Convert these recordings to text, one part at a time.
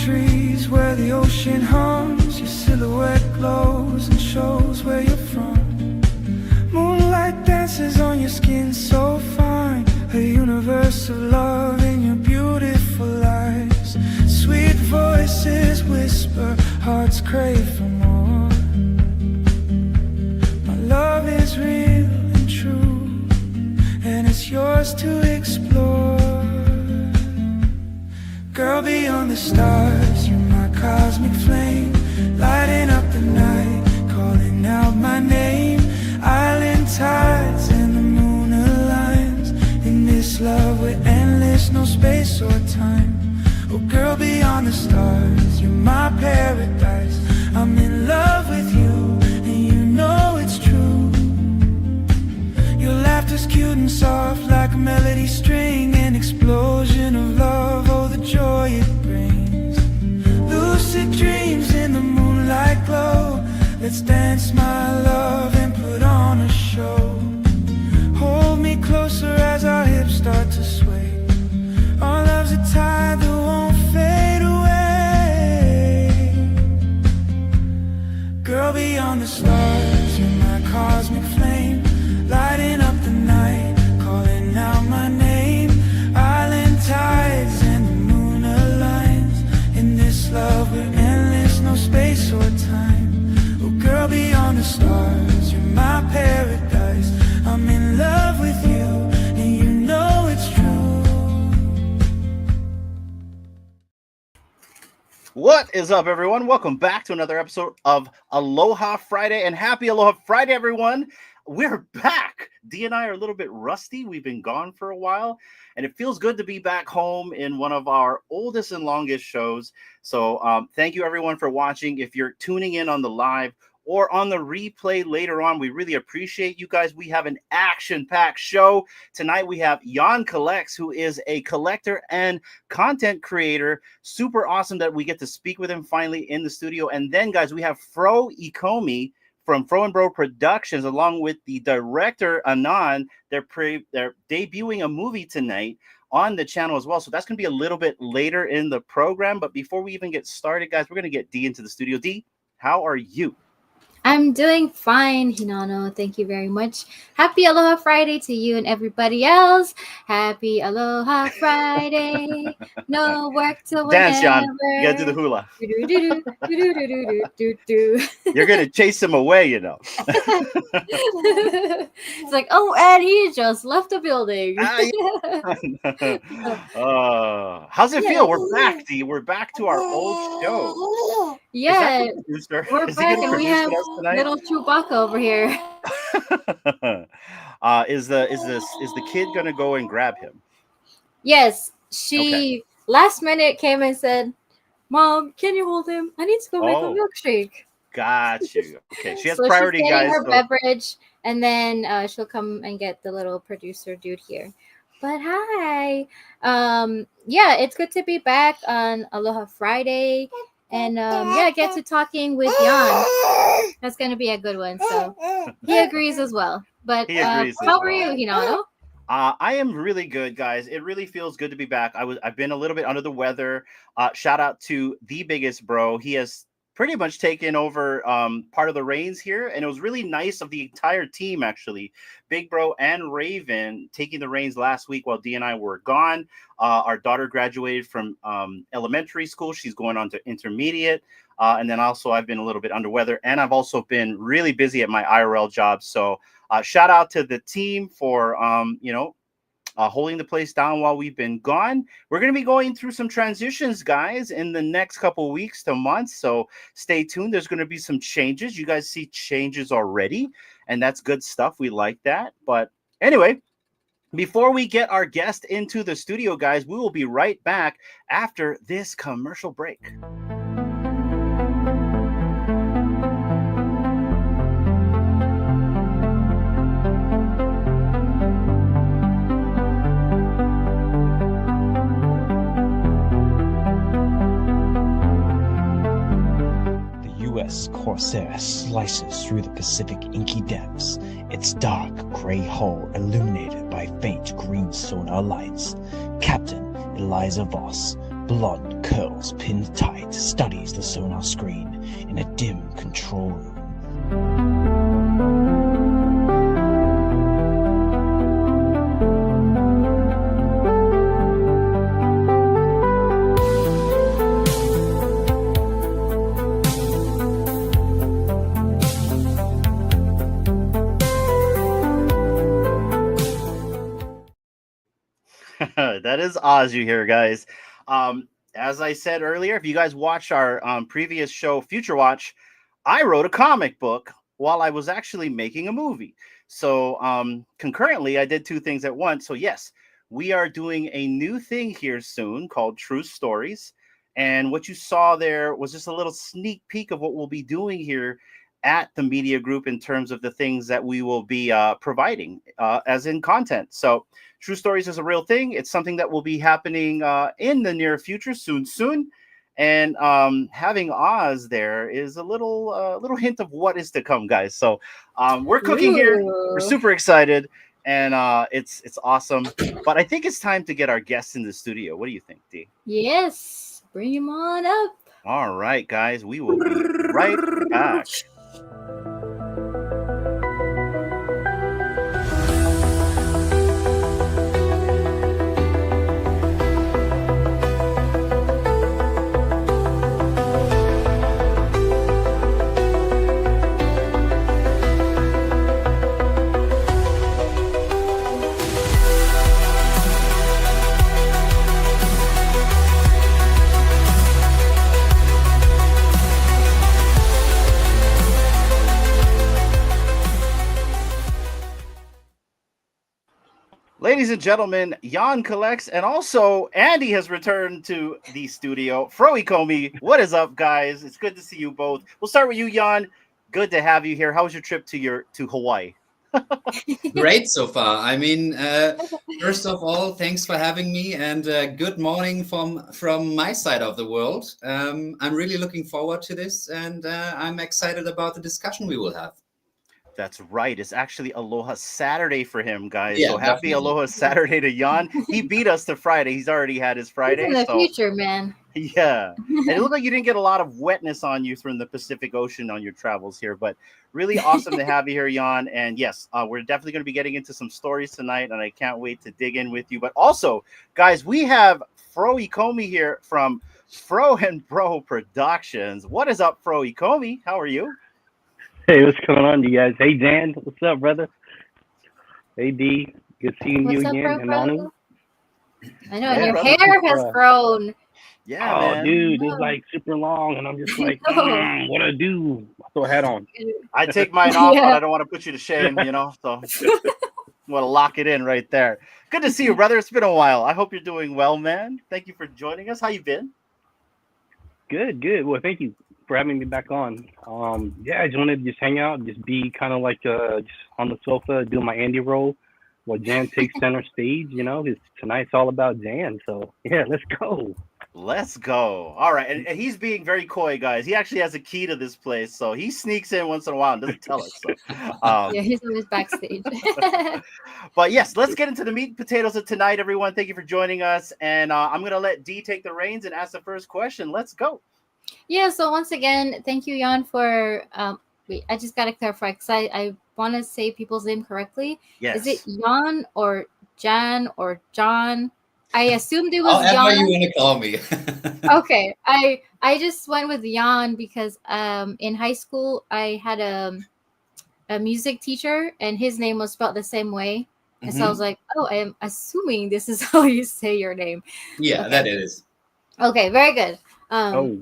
trees where the ocean hums. Your silhouette glows and shows where you're from. Moonlight dances on your skin so fine. A universe of love in your beautiful eyes. Sweet voices whisper, hearts crave for more. My love is real and true, and it's yours to explore. Girl, beyond the stars, you're my cosmic flame, lighting up the night, calling out my name. Island tides and the moon aligns. In this love we're endless, no space or time. Oh girl, beyond the stars, you're my paradise. I'm in love with you, and you know it's true. Your laughter's cute and soft like a melody string. An explosion of love, oh the joy it brings. Lucid dreams in the moonlight glow. Let's dance, my love, and put on a show. Hold me closer as our hips start to sway. Our love's a tide that won't fade away. Girl, beyond the stars, you're my cosmic flame, lighting up the night, calling out my name. Island tides and the moon aligns. In this love we're endless, no space or time. Oh girl, beyond the stars, you're my paradise. I'm in love with you, and you know it's true. What is up, everyone? Welcome back to another episode of Aloha Friday, and happy Aloha Friday, everyone. We're back. Dee and I are a little bit rusty. We've been gone for a while, and it feels good to be back home in one of our oldest and longest shows. So thank you, everyone, for watching. If you're tuning in on the live or on the replay later on, we really appreciate you guys. We have an action-packed show. Tonight we have Jan Collects, who is a collector and content creator. Super awesome that we get to speak with him finally in the studio. And then, guys, we have Fro Ikomi from FroBro Productions, along with the director Anand. They're debuting a movie tonight on the channel as well. So that's going to be a little bit later in the program. But before we even get started, guys, we're going to get Dee into the studio. Dee, how are you? I'm doing fine, Hinano. Thank you very much. Happy Aloha Friday to you and everybody else. Happy Aloha Friday. No work till whenever. Dance, Jan. You got to do the hula. You're going to chase him away, you know. It's like, oh, and he just left the building. How's it feel? We're back, Dee. We're back to our old show. Yeah, we're back, and we have little Chewbacca over here. Is the kid gonna go and grab him? Yes, she last minute came and said, "Mom, can you hold him? I need to go make a milkshake." Got you. Okay, she has so priority, she's getting guys. her beverage, and then she'll come and get the little producer dude here. But hi, yeah, it's good to be back on Aloha Friday. And get to talking with Jan. That's gonna be a good one. So he agrees as well. But how are you, Hinano? I am really good, guys. It really feels good to be back. I've been a little bit under the weather. Shout out to the biggest bro. He has pretty much taken over part of the reins here, and it was really nice of the entire team, actually. Big Bro and Raven taking the reins last week while Dee and I were gone. Our daughter graduated from elementary school. She's going on to intermediate. And then also I've been a little bit under weather, and I've also been really busy at my IRL job. So shout out to the team for, holding the place down while we've been gone. We're going to be going through some transitions, guys, in the next couple of weeks to months. So stay tuned. There's going to be some changes. You guys see changes already, and that's good stuff. We like that. But anyway, before we get our guest into the studio, guys, we will be right back after this commercial break. U.S. Corsair slices through the Pacific inky depths, its dark gray hull illuminated by faint green sonar lights. Captain Eliza Voss, blood curls pinned tight, studies the sonar screen in a dim control room. That is Oz you hear, guys. As I said earlier, if you guys watched our previous show, Future Watch, I wrote a comic book while I was actually making a movie. So concurrently, I did two things at once. So yes, we are doing a new thing here soon called True Stories. And what you saw there was just a little sneak peek of what we'll be doing here at the media group in terms of the things that we will be providing as in content. So True Stories is a real thing. It's something that will be happening in the near future, soon. And having Oz there is a little hint of what is to come, guys. So we're cooking here. We're Ooh. super excited, and it's awesome. But I think it's time to get our guests in the studio. What do you think, D? Yes, bring him on up. All right, guys, we will be right back. Ladies and gentlemen, Jan collects, and also Andy has returned to the studio. Froikomi, what is up, guys? It's good to see you both. We'll start with you, Jan. Good to have you here. How was your trip to Hawaii? Great so far. I mean, first of all, thanks for having me, and good morning from my side of the world. I'm really looking forward to this, and I'm excited about the discussion we will have. That's right. It's actually Aloha Saturday for him, guys. Yeah, So happy definitely. Aloha Saturday to Jan. He beat us to Friday. He's already had his He's Friday. in the So future, man. yeah. And it looked like you didn't get a lot of wetness on you from the Pacific Ocean on your travels here, but really awesome to have you here, Jan. And yes, we're definitely going to be getting into some stories tonight, and I can't wait to dig in with you. But also, guys, we have Fro Ikomi here from Fro and Bro Productions. What is up, Fro Ikomi? How are you? Hey, what's going on, you guys? Hey, Dan, what's up, brother? Hey, D, good seeing What's you up, again. bro? And Anu. I know, Yeah, and your brother. hair has grown. Yeah, Oh, man. dude, it's like super long, and I'm just like, No. what do I do? I throw a hat on. I take mine off, but Yeah. I don't want to put you to shame, so want to lock it in right there. Good to see you, brother. It's been a while. I hope you're doing well, man. Thank you for joining us. How you been? Good. Well, thank you for having me back on. Yeah, I just wanted to just hang out, just be kind of like just on the sofa, doing my Andy role while Jan takes center stage, because tonight's all about Jan. So, yeah, let's go. Let's go. All right. And he's being very coy, guys. He actually has a key to this place. So he sneaks in once in a while and doesn't tell us. So, Yeah, he's always backstage. but yes, let's get into the meat and potatoes of tonight, everyone. Thank you for joining us. And I'm going to let Dee take the reins and ask the first question. Let's go. Yeah, so once again, thank you, Jan, for wait, I just gotta clarify because I want to say people's name correctly. Yes. Is it Jan or Jan or John? I assumed it was However Jan. you want to call me. Okay, I just went with Jan because in high school I had a music teacher and his name was spelled the same way, and so I was like, oh, I am assuming this is how you say your name. Yeah, Okay. that it is. Okay, very good. Oh,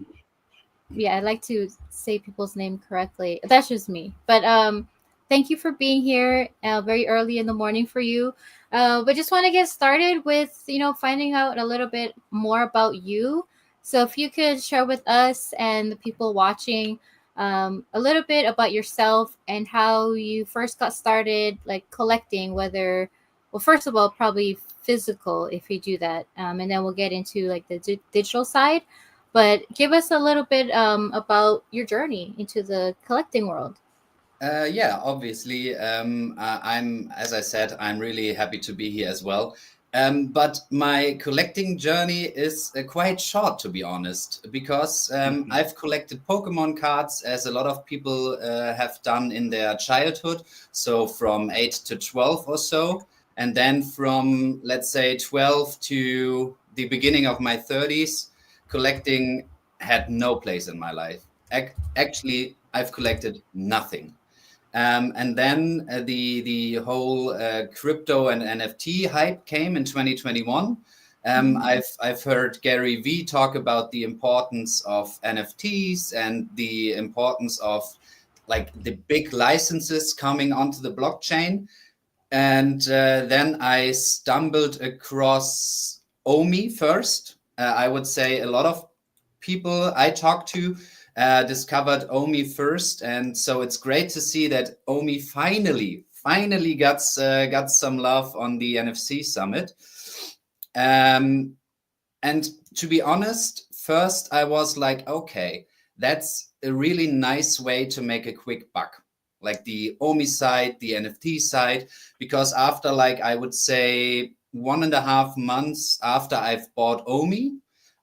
Yeah, I like to say people's name correctly. That's just me. But thank you for being here very early in the morning for you. But just want to get started with, finding out a little bit more about you. So if you could share with us and the people watching a little bit about yourself and how you first got started, like collecting, well, first of all, probably physical if you do that. And then we'll get into like the digital side. But give us a little bit about your journey into the collecting world. Yeah, obviously. As I said, I'm really happy to be here as well. But my collecting journey is quite short, to be honest, because I've collected Pokemon cards, as a lot of people have done in their childhood. So from 8 to 12 or so. And then from, let's say, 12 to the beginning of my 30s, collecting had no place in my life. Actually, I've collected nothing. And then the whole crypto and NFT hype came in 2021. I've heard Gary V talk about the importance of NFTs and the importance of like the big licenses coming onto the blockchain. And then I stumbled across Omi first. I would say a lot of people I talked to discovered Omi first, and so it's great to see that Omi finally got some love on the NFC Summit. And to be honest, first I was like, okay, that's a really nice way to make a quick buck, like the Omi side, the NFT side, because after, like, I would say 1.5 months after I've bought Omi,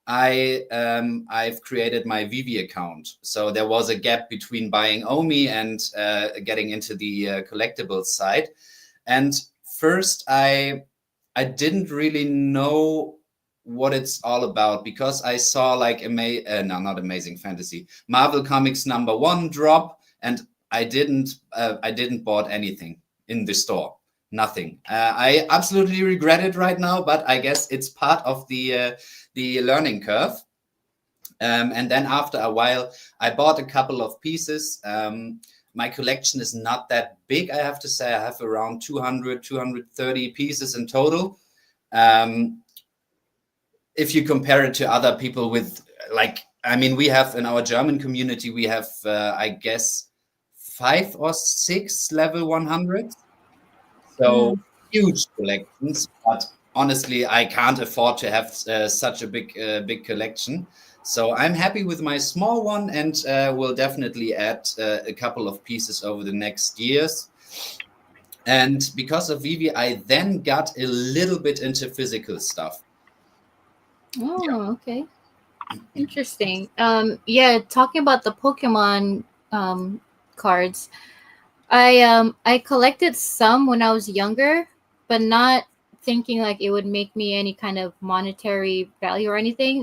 I've created my Vivi account. So there was a gap between buying Omi and getting into the collectibles side. And first, I didn't really know what it's all about, because I saw like not Amazing Fantasy, Marvel Comics #1 drop, and I didn't bought anything in the store. Nothing. I absolutely regret it right now, but I guess it's part of the learning curve. And then after a while, I bought a couple of pieces. My collection is not that big, I have to say. I have around 200, 230 pieces in total. If you compare it to other people with, like, I mean, we have in our German community, we have, I guess, 5 or 6 level 100. So huge collections, but honestly, I can't afford to have such a big collection. So I'm happy with my small one, and will definitely add a couple of pieces over the next years. And because of Vivi, I then got a little bit into physical stuff. Oh, okay. Interesting. Yeah, talking about the Pokemon cards, I collected some when I was younger, but not thinking like it would make me any kind of monetary value or anything.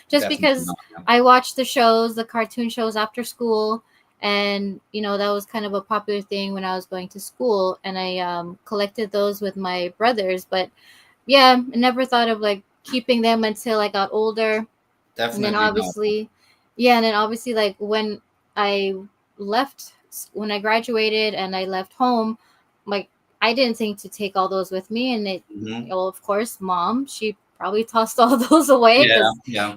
Just Definitely because not, yeah. I watched the shows, the cartoon shows after school, and that was kind of a popular thing when I was going to school, and I collected those with my brothers. But yeah, I never thought of like keeping them until I got older. And then Definitely not. obviously, yeah, and then obviously, like I when I graduated and I left home, like I didn't think to take all those with me. And well, of course, mom, she probably tossed all those away because, Yeah.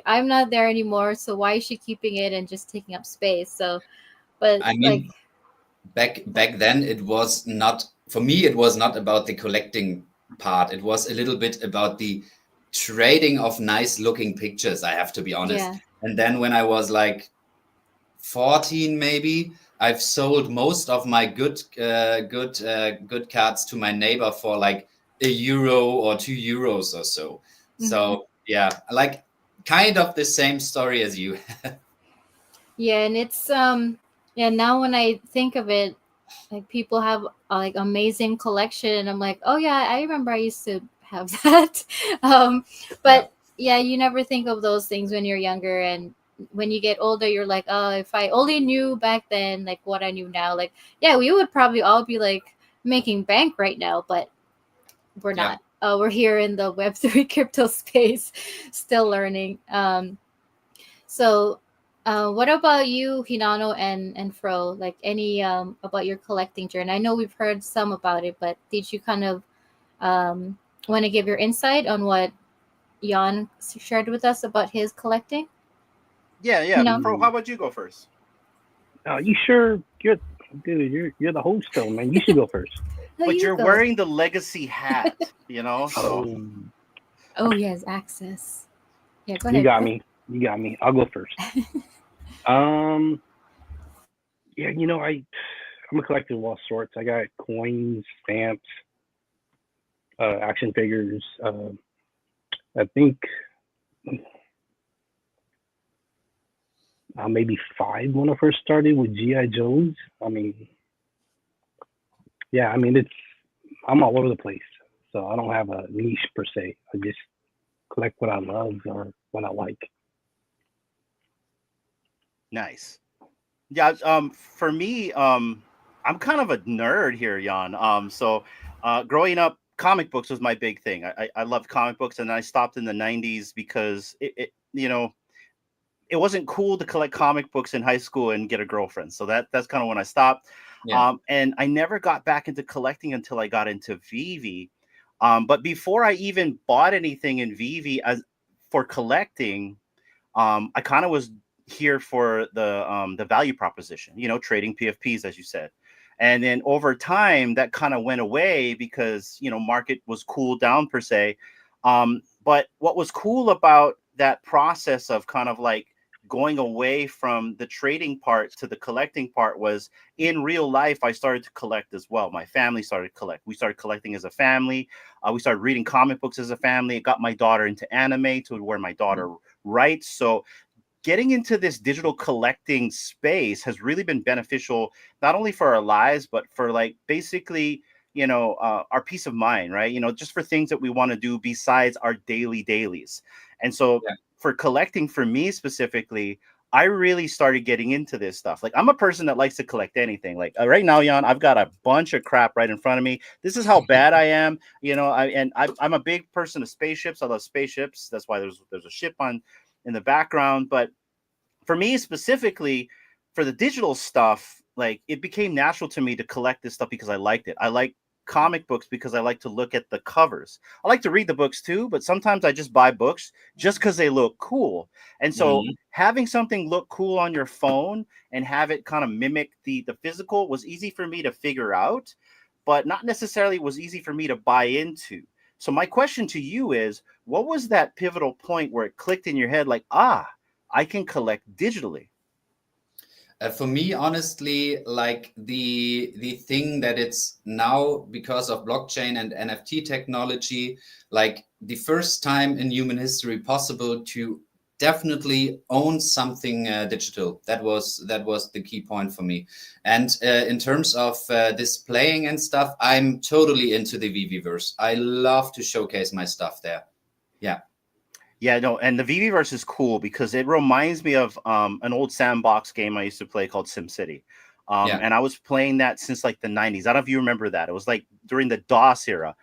I'm not there anymore. So why is she keeping it and just taking up space? So, but I like, mean, back then, it was not, for me, it was not about the collecting part. It was a little bit about the trading of nice looking pictures, I have to be honest. yeah. And then when I was like 14, maybe, I've sold most of my good cards to my neighbor for like €1 or €2 or so. So yeah, like kind of the same story as you. Yeah, and it's yeah, now when I think of it, like people have like amazing collection, and I'm like, oh yeah, I remember I used to have that. But yeah, you never think of those things when you're younger, and when you get older, you're like, oh, if I only knew back then like what I knew now, like, yeah, we would probably all be like making bank right now, but we're Yeah. not. We're here in the Web3 crypto space, still learning. So, what about you, Hinano and Fro? Like any about your collecting journey? I know we've heard some about it, but did you kind of want to give your insight on what Jan shared with us about his collecting? Yeah. Pro, how about you go first? You sure? You're the host though, man. You should go first. No, But you you're go. wearing the legacy hat, So Oh yes, access. Yeah, go You ahead. got Fro. me. You got me. I'll go first. Yeah, I'm a collector of all sorts. I got coins, stamps, action figures. I think maybe 5 when I first started with GI Joes. I mean, yeah, I mean I'm all over the place, so I don't have a niche per se. I just collect what I love or what I like. Nice. Yeah, for me, I'm kind of a nerd here, Jan. Growing up, comic books was my big thing. I loved comic books, and I stopped in the '90s because it wasn't cool to collect comic books in high school and get a girlfriend. So that's kind of when I stopped. Yeah. And I never got back into collecting until I got into VV. But before I even bought anything in VV as for collecting, I kind of was here for the value proposition, trading PFPs, as you said. And then over time, that kind of went away because, market was cooled down per se. But what was cool about that process of kind of like going away from the trading part to the collecting part was in real life, I started to collect as well. My family started to collect. We started collecting as a family. We started reading comic books as a family. It got my daughter into anime to where my daughter writes. So getting into this digital collecting space has really been beneficial, not only for our lives, but for like basically, our peace of mind, right? Just for things that we want to do besides our dailies. And so for collecting, for me specifically, I really started getting into this stuff. Like I'm a person that likes to collect anything. Like right now, Jan, I've got a bunch of crap right in front of me. This is how bad I am. I'm a big person of spaceships. I love spaceships. That's why there's a ship in the background. But for me specifically, for the digital stuff, like it became natural to me to collect this stuff because I liked it. I like comic books because I like to look at the covers. I like to read the books too, but sometimes I just buy books just because they look cool. And so having something look cool on your phone and have it kind of mimic the physical was easy for me to figure out, but not necessarily was easy for me to buy into. So my question to you is, what was that pivotal point where it clicked in your head like, I can collect digitally? For me, honestly, like the thing that it's now because of blockchain and NFT technology, like the first time in human history possible to definitely own something digital. That was the key point for me. And in terms of displaying and stuff, I'm totally into the VVverse. I love to showcase my stuff there. Yeah. Yeah, no, and the VVverse is cool because it reminds me of an old sandbox game I used to play called SimCity. And I was playing that since like the 90s. I don't know if you remember that. It was like during the DOS era.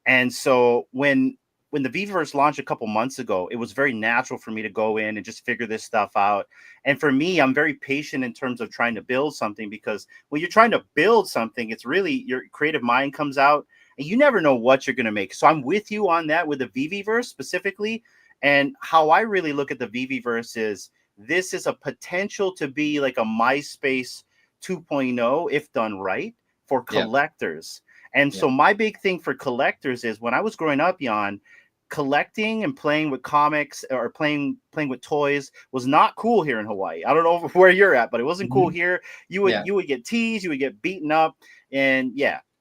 And so when the VVverse launched a couple months ago, it was very natural for me to go in and just figure this stuff out. And for me, I'm very patient in terms of trying to build something because when you're trying to build something, it's really your creative mind comes out and you never know what you're going to make. So I'm with you on that with the VVverse specifically. And how I really look at the VVverse is this is a potential to be like a MySpace 2.0 if done right for collectors. And so my big thing for collectors is when I was growing up, Jan, collecting and playing with comics or playing with toys was not cool here in Hawaii. I don't know where you're at, but it wasn't cool here. You would get teased, you would get beaten up, and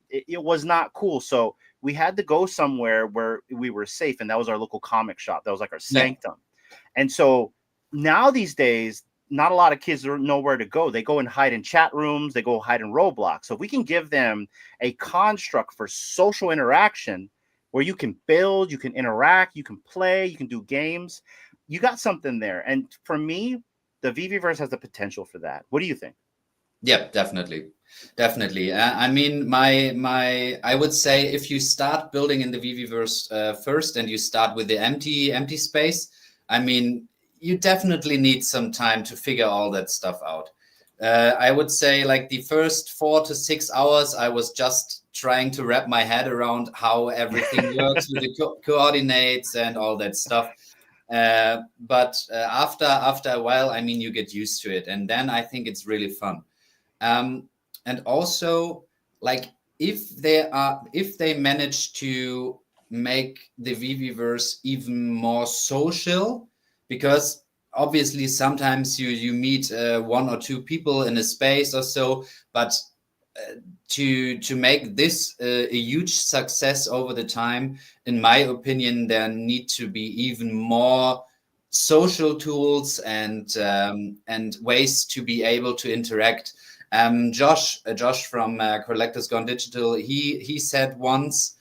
it was not cool. So we had to go somewhere where we were safe, and that was our local comic shop. That was like our sanctum. And so now these days, not a lot of kids know where to go. They go and hide in chat rooms. They go hide in Roblox. So if we can give them a construct for social interaction where you can build, you can interact, you can play, you can do games, you got something there. And for me, the VVverse has the potential for that. What do you think? Yeah, definitely. I mean, I would say if you start building in the VVverse first and you start with the empty space, I mean, you definitely need some time to figure all that stuff out. I would say like the first 4 to 6 hours, I was just trying to wrap my head around how everything works with the coordinates and all that stuff. But after a while, I mean, you get used to it, and then I think it's really fun. And also, like if they manage to make the VVverse even more social, because obviously sometimes you meet 1 or 2 people in a space or so, but to make this a huge success over the time, in my opinion, there need to be even more social tools and ways to be able to interact. Josh from Collectors Gone Digital, he said once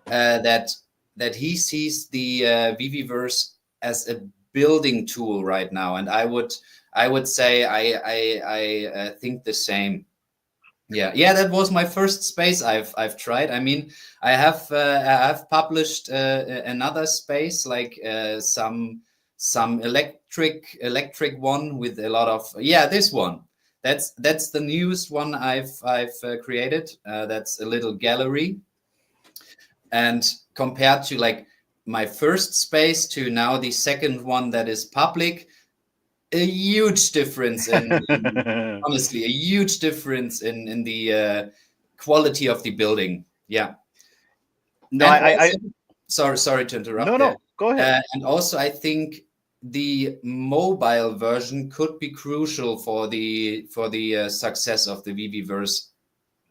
that he sees the VVverse as a building tool right now, and I would say I think the same. Yeah, that was my first space I've tried. I mean, I have published another space, like some electric one with a lot of this one. That's the newest one I've created. That's a little gallery, and compared to like my first space to now the second one that is public, a huge difference honestly, a huge difference in the quality of the building. Yeah. No, and also, sorry to interrupt. No, go ahead. And also, I think the mobile version could be crucial for the success of the VVverse.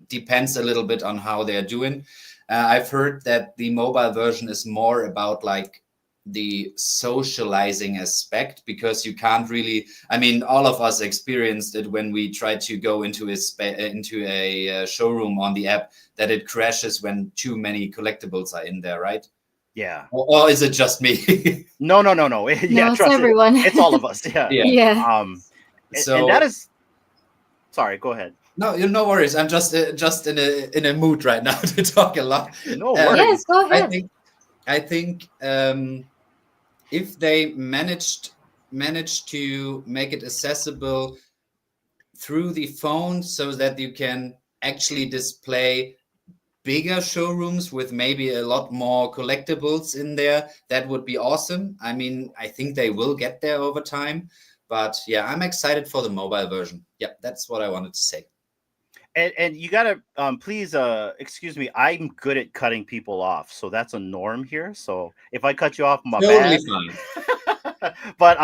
Depends a little bit on how they're doing. I've heard that the mobile version is more about like the socializing aspect, because you can't really, I mean, all of us experienced it when we tried to go into a showroom on the app, that it crashes when too many collectibles are in there, right? Yeah. Or is it just me? No. Yeah, No, it's trust everyone. It's all of us. Yeah. Yeah. So and that is. Sorry, go ahead. No worries. I'm just in a mood right now to talk a lot. No worries. Yes, go ahead. I think if they managed to make it accessible through the phone, so that you can actually display bigger showrooms with maybe a lot more collectibles in there, that would be awesome. I mean, I think they will get there over time, but yeah, I'm excited for the mobile version. Yeah, that's what I wanted to say. And you gotta please excuse me, I'm good at cutting people off, so that's a norm here. So if I cut you off, my Totally bad. fine. But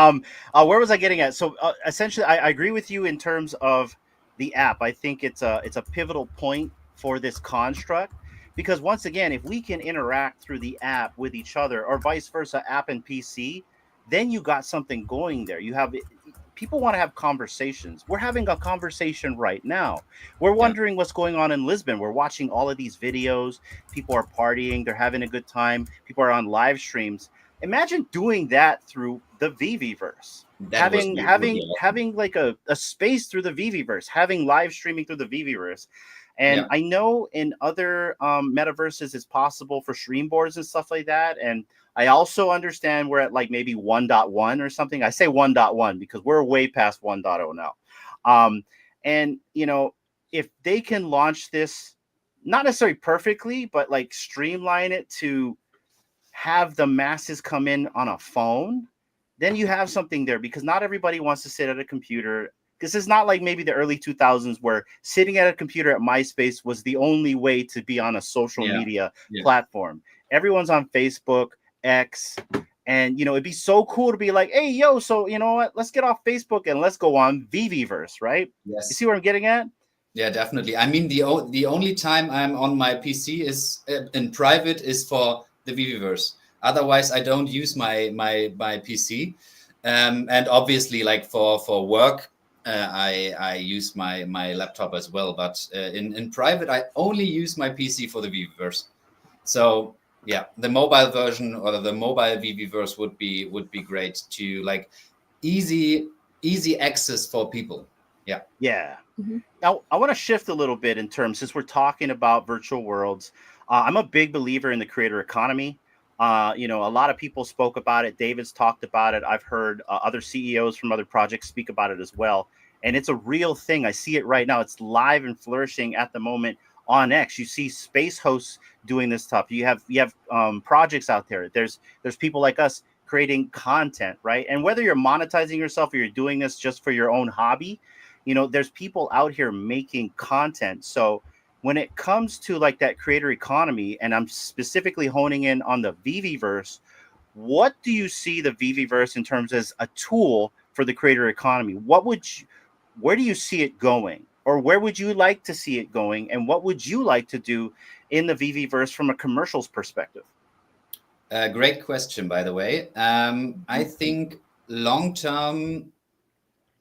where was I getting at? So essentially, I agree with you in terms of the app. I think it's a pivotal point for this construct, because once again, if we can interact through the app with each other, or vice versa, app and PC, then you got something going there. You have people want to have conversations. We're having a conversation right now. We're wondering what's going on in Lisbon. We're watching all of these videos. People are partying. They're having a good time. People are on live streams. Imagine doing that through the VVverse. Having like a space through the VVverse, having live streaming through the VVverse. And I know in other metaverses it's possible for stream boards and stuff like that. And I also understand we're at like maybe 1.1 or something. I say 1.1 because we're way past 1.0 now. And, you know, if they can launch this, not necessarily perfectly, but like streamline it to have the masses come in on a phone, then you have something there, because not everybody wants to sit at a computer. This is not like maybe the early 2000s where sitting at a computer at MySpace was the only way to be on a social media platform. Everyone's on Facebook, X, and, you know, it'd be so cool to be like, hey, yo, so you know what? Let's get off Facebook and let's go on VVverse, right? Yes. You see where I'm getting at? Yeah, definitely. I mean, the only time I'm on my PC is in private is for the VVverse. Otherwise, I don't use my PC. And obviously, like for work, I use my laptop as well. But in private, I only use my PC for the VVverse. So yeah, the mobile version or the mobile VVverse would be great to like easy access for people. Yeah. Yeah. Now, I want to shift a little bit in terms, since we're talking about virtual worlds. I'm a big believer in the creator economy. You know, a lot of people spoke about it. David's talked about it. I've heard other CEOs from other projects speak about it as well. And it's a real thing. I see it right now. It's live and flourishing at the moment on X. You see space hosts doing this stuff. You have projects out there. There's people like us creating content, right? And whether you're monetizing yourself or you're doing this just for your own hobby, you know, there's people out here making content. So when it comes to like that creator economy, and I'm specifically honing in on the VVverse, what do you see the VVverse in terms as a tool for the creator economy? Where do you see it going? or where would you like to see it going, and what would you like to do in the VV-verse from a commercials perspective? Great question, by the way. I think long term,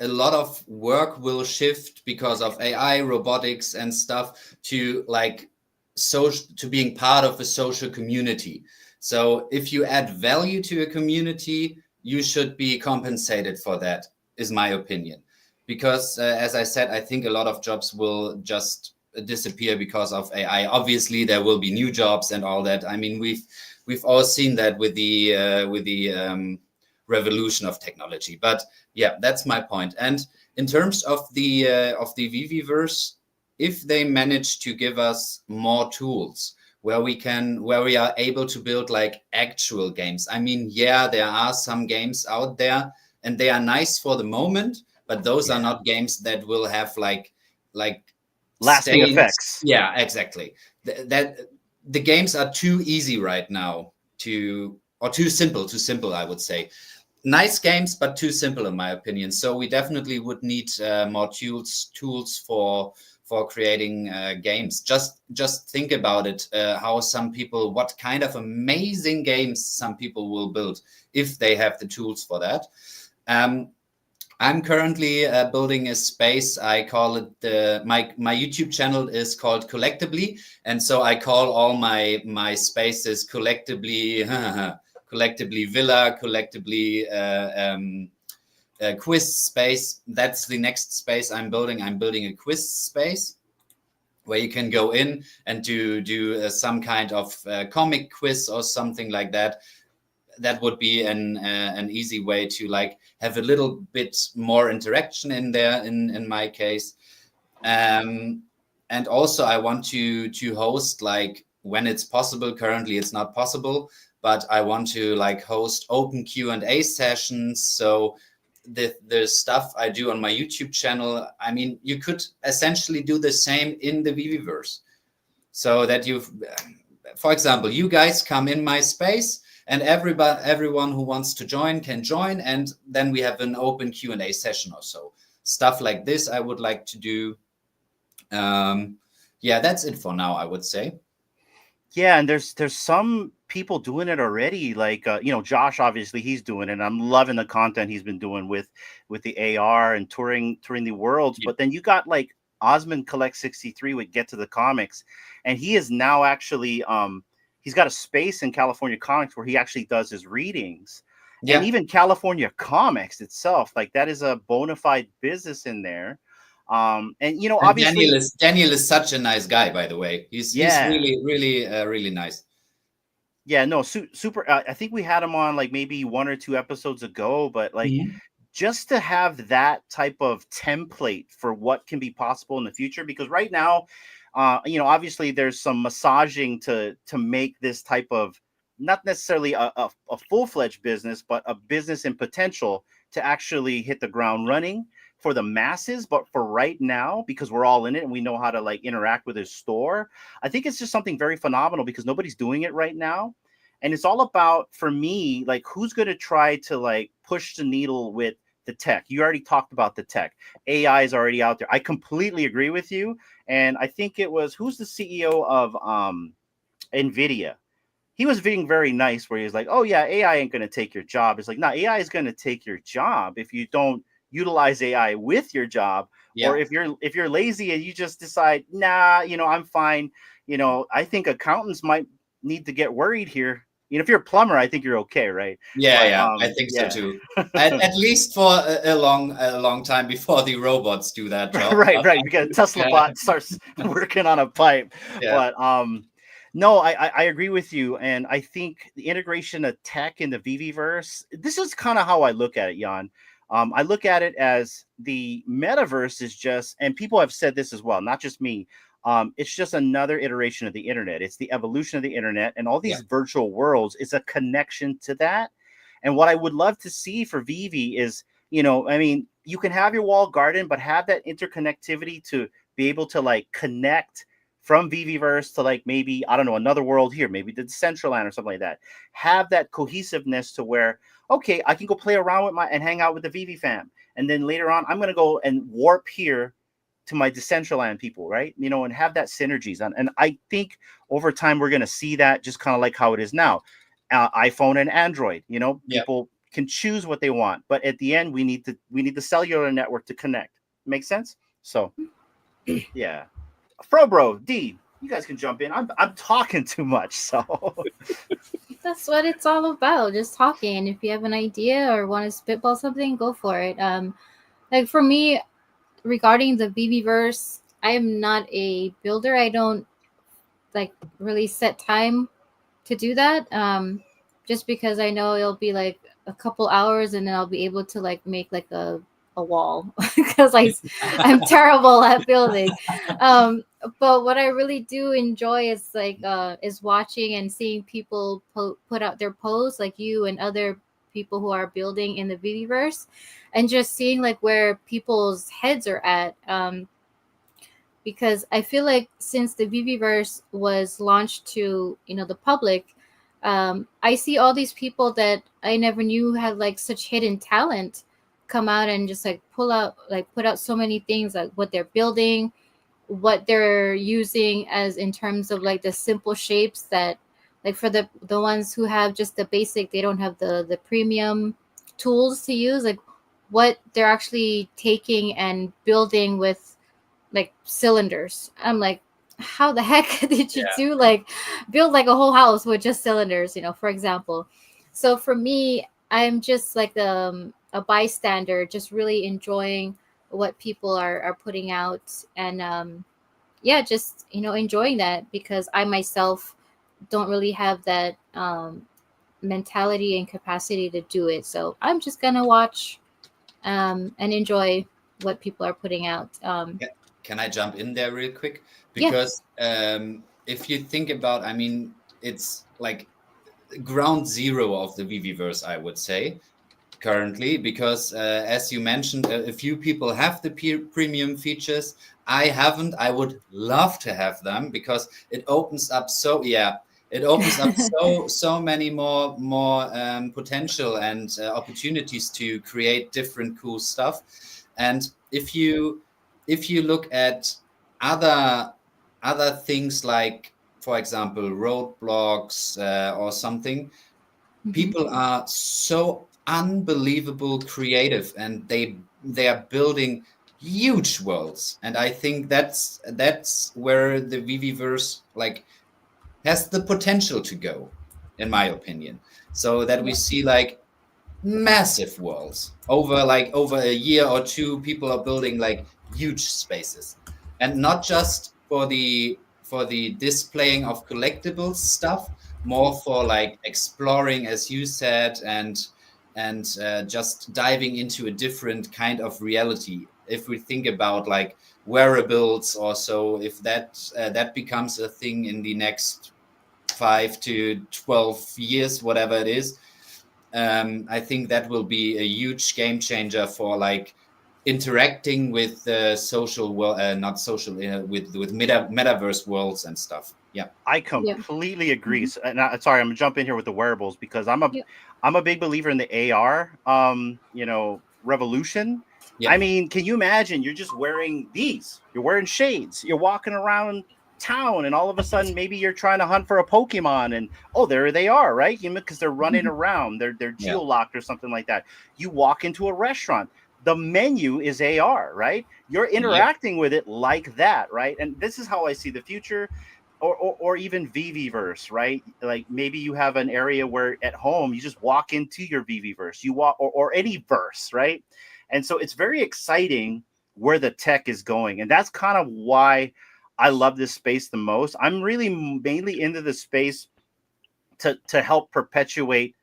a lot of work will shift because of AI, robotics, and stuff to like to being part of a social community. So if you add value to a community, you should be compensated for that, is my opinion. Because as I said, I think a lot of jobs will just disappear because of AI. Obviously, there will be new jobs and all that. I mean, we've all seen that with the revolution of technology. But yeah, that's my point. And in terms of the VV-verse, if they manage to give us more tools where we are able to build like actual games. I mean, yeah, there are some games out there and they are nice for the moment, but those are not games that will have like Lasting stains. effects. Yeah, exactly. That the games are too easy right now or too simple, I would say. Nice games, but too simple in my opinion. So we definitely would need more tools for creating games. Just think about it, how some people, what kind of amazing games some people will build if they have the tools for that. I'm currently building a space. I call it my YouTube channel is called Collectively, and so I call all my spaces Collectively. Collectively Villa, Collectively Quiz Space. That's the next space I'm building. I'm building a quiz space where you can go in and do some kind of comic quiz or something like that. That would be an easy way to like have a little bit more interaction in there. In my case, and also I want to host, like, when it's possible. Currently, it's not possible. But I want to like host open Q&A sessions. So the stuff I do on my YouTube channel, I mean, you could essentially do the same in the VV-verse. So that for example, you guys come in my space and everyone who wants to join can join. And then we have an open Q&A session or so. Stuff like this I would like to do. Yeah, that's it for now, I would say. Yeah, and there's some people doing it already. Like Josh, obviously he's doing it. And I'm loving the content he's been doing with the AR and touring the worlds. Yeah. But then you got like Osmond Collect 63 with Get to the Comics, and he is now actually he's got a space in California Comics where he actually does his readings. Yeah. And even California Comics itself, like that is a bona fide business in there. And obviously Daniel is such a nice guy, by the way. He's really nice. Yeah, no, super. I think we had him on like maybe 1 or 2 episodes ago, but like just to have that type of template for what can be possible in the future, because right now, obviously there's some massaging to make this type of, not necessarily a full-fledged business, but a business in potential to actually hit the ground running for the masses. But for right now, because we're all in it and we know how to like interact with his store, I think it's just something very phenomenal because nobody's doing it right now. And it's all about, for me, like who's going to try to like push the needle with the tech. You already talked about the tech. AI is already out there. I completely agree with you. And I think it was, who's the CEO of NVIDIA? He was being very nice where he was like, oh yeah, AI ain't going to take your job. It's like, no, AI is going to take your job if you don't utilize AI with your job. Yeah. Or if you're lazy and you just decide, nah, I'm fine. I think accountants might need to get worried here. If you're a plumber, I think you're okay, right? Yeah, I think so too. at least for a long time before the robots do that job. right. Because Tesla bot starts working on a pipe. Yeah. But no, I agree with you, and I think the integration of tech in the VV-verse. This is kind of how I look at it, Jan. I look at it as the metaverse is just, and people have said this as well, not just me. It's just another iteration of the internet. It's the evolution of the internet, and all these virtual worlds is a connection to that. And what I would love to see for VV is, you can have your walled garden, but have that interconnectivity to be able to like connect from VV-verse to like maybe, I don't know, another world here, maybe the Decentraland or something like that. Have that cohesiveness to where, okay, I can go play around with and hang out with the VV fam. And then later on, I'm going to go and warp here to my Decentraland people, right? You know, and have that synergies. And I think over time we're going to see that just kind of like how it is now, iPhone and Android. You know, Yeah. people can choose what they want, but at the end we need the cellular network to connect. Make sense? So, yeah, FroBro, D, you guys can jump in. I'm talking too much, so That's what it's all about, just talking. And if you have an idea or want to spitball something, go for it. Like for me, regarding the VVverse, I am not a builder. I don't like really set time to do that. Just because I know it'll be like a couple hours and then I'll be able to like make like a wall because I'm terrible at building. But what I really do enjoy is like is watching and seeing people put out their posts, like you and other people who are building in the VVverse, and just seeing like where people's heads are at. Because I feel like since the VVverse was launched to the public, I see all these people that I never knew had like such hidden talent come out and just like put out so many things, like what they're building, what they're using as in terms of like the simple shapes that, like for the ones who have just the basic, they don't have the premium tools to use, like what they're actually taking and building with like cylinders. I'm like, how the heck did you do like build like a whole house with just cylinders, for example? So for me, I'm just like a bystander, just really enjoying what people are putting out, and just enjoying that, because I myself don't really have that mentality and capacity to do it. So I'm just gonna watch and enjoy what people are putting out. Can I jump in there real quick? Because if you think about, I mean, it's like ground zero of the VVverse, I would say, currently, because as you mentioned, a few people have the premium features. I haven't. I would love to have them, because it opens up so many more potential and opportunities to create different cool stuff. And if you look at other things, like for example roadblocks or something, people are so unbelievable creative, and they are building huge worlds. And I think that's where the VVverse like has the potential to go, in my opinion, so that we see like massive worlds over a year or two. People are building like huge spaces, and not just for the displaying of collectibles stuff, more for like exploring, as you said, and just diving into a different kind of reality. If we think about like wearables or so, if that becomes a thing in the next 5 to 12 years, whatever it is, I think that will be a huge game changer for like interacting with the social world, not social, with metaverse worlds and stuff. Yeah, I completely agree. And sorry, I'm gonna jump in here with the wearables, because I'm a big believer in the AR revolution. Yeah. I mean, can you imagine you're just wearing these, you're wearing shades, you're walking around town, and all of a sudden maybe you're trying to hunt for a Pokemon, and there they are, right? Because they're running around, they're geo-locked or something like that. You walk into a restaurant, the menu is AR, right? You're interacting with it like that, right? And this is how I see the future. Or even VVverse, right? Like maybe you have an area where at home you just walk into your VVverse, you walk, or any verse, right? And so it's very exciting where the tech is going, and that's kind of why I love this space the most. I'm really mainly into the space to help perpetuate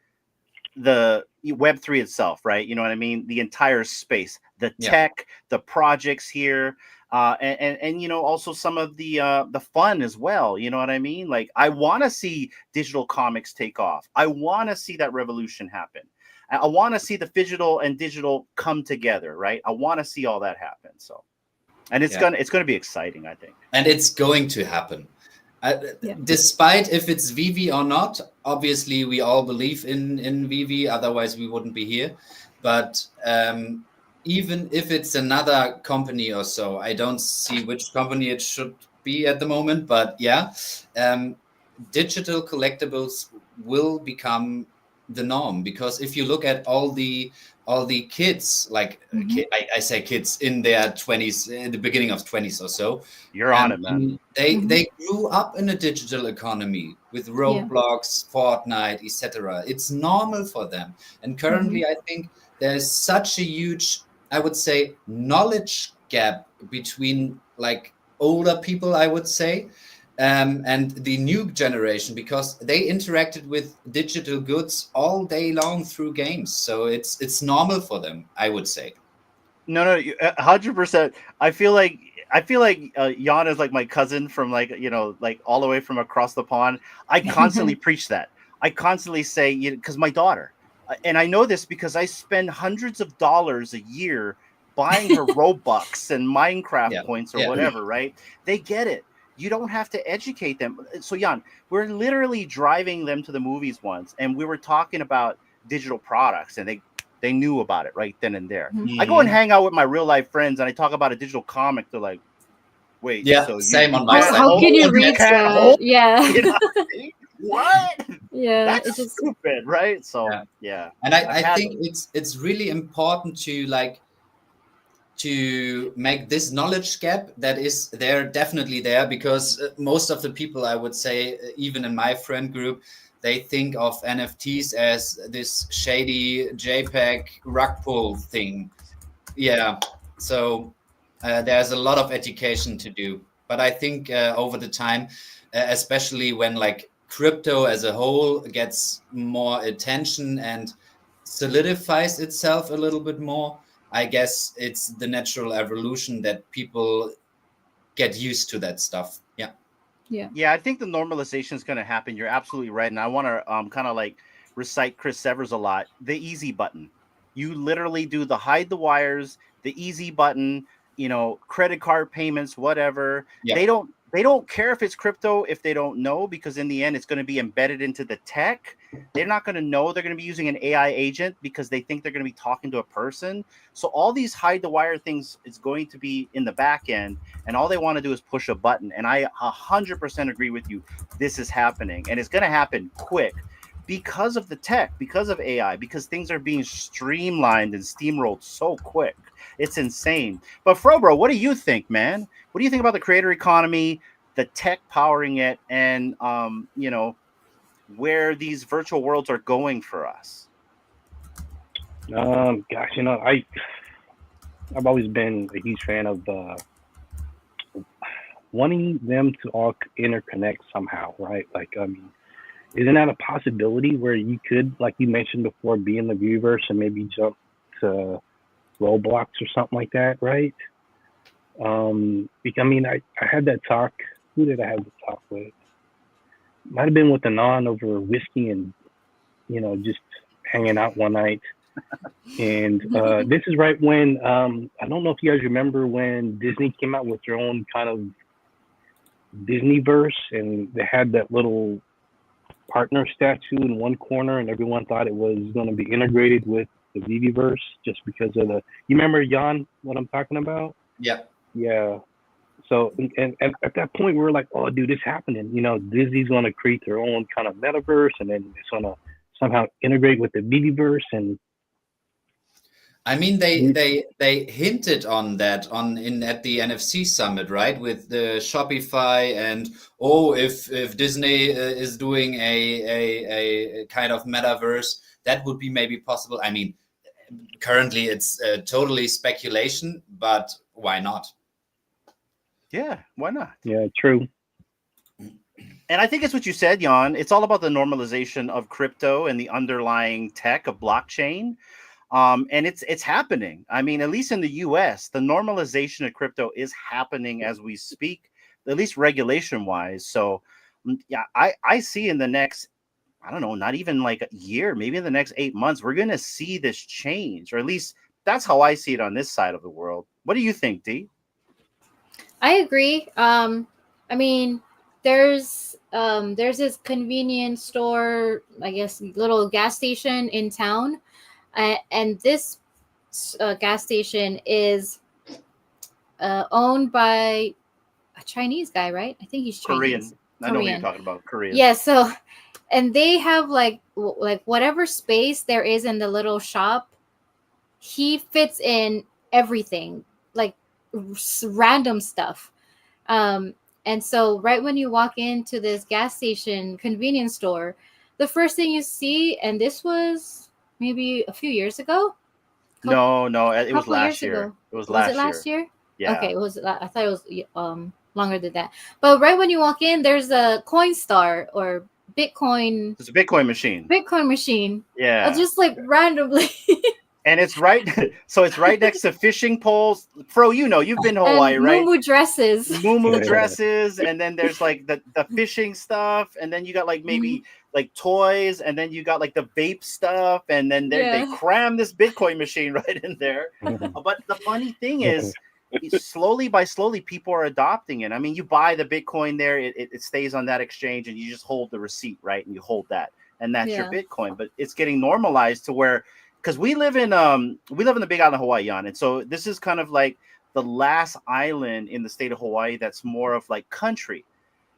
the Web3 itself, right? You know what I mean? The entire space, the tech, the projects here. And also some of the fun as well. You know what I mean? Like I want to see digital comics take off. I want to see that revolution happen. I want to see the physical and digital come together, right? I want to see all that happen. So, and it's gonna be exciting, I think. And it's going to happen. Despite if it's VV or not, obviously we all believe in VV, otherwise we wouldn't be here. But even if it's another company or so, I don't see which company it should be at the moment, but yeah, digital collectibles will become the norm, because if you look at all the kids, like I say kids in their 20s, in the beginning of 20s or so, You're on it, man. they grew up in a digital economy with Yeah. Roblox, Fortnite, etc. It's normal for them. And currently, I think there's such a huge, I would say, knowledge gap between like older people, I would say, and the new generation, because they interacted with digital goods all day long through games. So it's normal for them, I would say. No, 100%. I feel like Jan is like my cousin from like like all the way from across the pond. I constantly preach that. I constantly say, because my daughter, and I know this because I spend hundreds of dollars a year buying her Robux and Minecraft Yeah, points or yeah, whatever. Right? They get it. You don't have to educate them. So Jan, we're literally driving them to the movies once, and we were talking about digital products, and they knew about it right then and there. I go and hang out with my real life friends and I talk about a digital comic. They're like, "Wait, yeah. so Same you on my can't side. How hold, can you you reach can't that? hold?" Yeah. You know what I mean? What? Yeah. That's It's just stupid, right? So Yeah. yeah, And I've I had think it's really important to like to make this knowledge gap that is there, definitely there, because most of the people, I would say, even in my friend group, they think of NFTs as this shady JPEG rug pull thing. Yeah, so there's a lot of education to do, but I think over the time, especially when like crypto as a whole gets more attention and solidifies itself a little bit more, I guess it's the natural evolution that people get used to that stuff. Yeah. Yeah, I think the normalization is going to happen. You're absolutely right, and I want to kind of like recite Chris Severs a lot. The easy button. You literally do the hide the wires, the easy button. Credit card payments, whatever. Yeah. They don't care if it's crypto if they don't know, because in the end it's going to be embedded into the tech. They're not going to know. They're going to be using an AI agent because they think they're going to be talking to a person. So all these hide the wire things is going to be in the back end, and all they want to do is push a button. And I 100% agree with you. This is happening, and it's going to happen quick because of the tech, because of AI, because things are being streamlined and steamrolled so quick. It's insane. But FroBro, what do you think, man? What do you think about the creator economy, the tech powering it, and where these virtual worlds are going for us? Gosh, I've always been a huge fan of wanting them to all interconnect somehow, right? Like, I mean, isn't that a possibility where you could, like you mentioned before, be in the Viewverse and maybe jump to Roblox or something like that, right? I mean, I had that talk. Who did I have the talk with? Might have been with Anon over whiskey and, just hanging out one night. And this is right when, I don't know if you guys remember when Disney came out with their own kind of Disneyverse, and they had that little partner statue in one corner, and everyone thought it was going to be integrated with the VVverse just because of you remember, Jan, what I'm talking about? Yeah. Yeah. So, and at that point, we were like, oh, dude, it's happening. Disney's going to create their own kind of metaverse, and then it's going to somehow integrate with the VVverse. And I mean, they hinted on that at the NFC summit, right? With the Shopify, and if Disney is doing a kind of metaverse, that would be maybe possible. I mean, currently it's totally speculation, but why not? Yeah, why not? Yeah, true. And I think it's what you said, Jan. It's all about the normalization of crypto and the underlying tech of blockchain. And it's happening. I mean, at least in the US, the normalization of crypto is happening as we speak, at least regulation wise. So yeah, I see in the next, I don't know, not even like a year, maybe in the next 8 months, we're going to see this change, or at least that's how I see it on this side of the world. What do you think, Dee? I agree. I mean, there's this convenience store, I guess, little gas station in town, and this gas station is owned by a Chinese guy, right? I think he's Chinese. Korean. I know what you're talking about. Korean. Yeah, so and they have like whatever space there is in the little shop, he fits in everything, like random stuff. And so right when you walk into this gas station convenience store, the first thing you see, and this was maybe a few years ago. No, it was Couple years last year. ago. It was Was it last year. last year? Yeah. Okay, I thought it was longer than that. But right when you walk in, there's a Coinstar or Bitcoin. It's a Bitcoin machine. Yeah. Just like randomly. And it's right, so it's right next to fishing poles. Fro, you've been to Hawaii, and right? Muumuu dresses. Muumuu dresses, and then there's like the fishing stuff, and then you got like maybe like toys, and then you got like the vape stuff, and then they cram this Bitcoin machine right in there. But the funny thing is, slowly people are adopting it. I mean, you buy the Bitcoin there, it stays on that exchange, and you just hold the receipt, right? And you hold that, and that's your Bitcoin. But it's getting normalized to where, because we live in the Big Island of Hawaii, and so this is kind of like the last island in the state of Hawaii that's more of like country.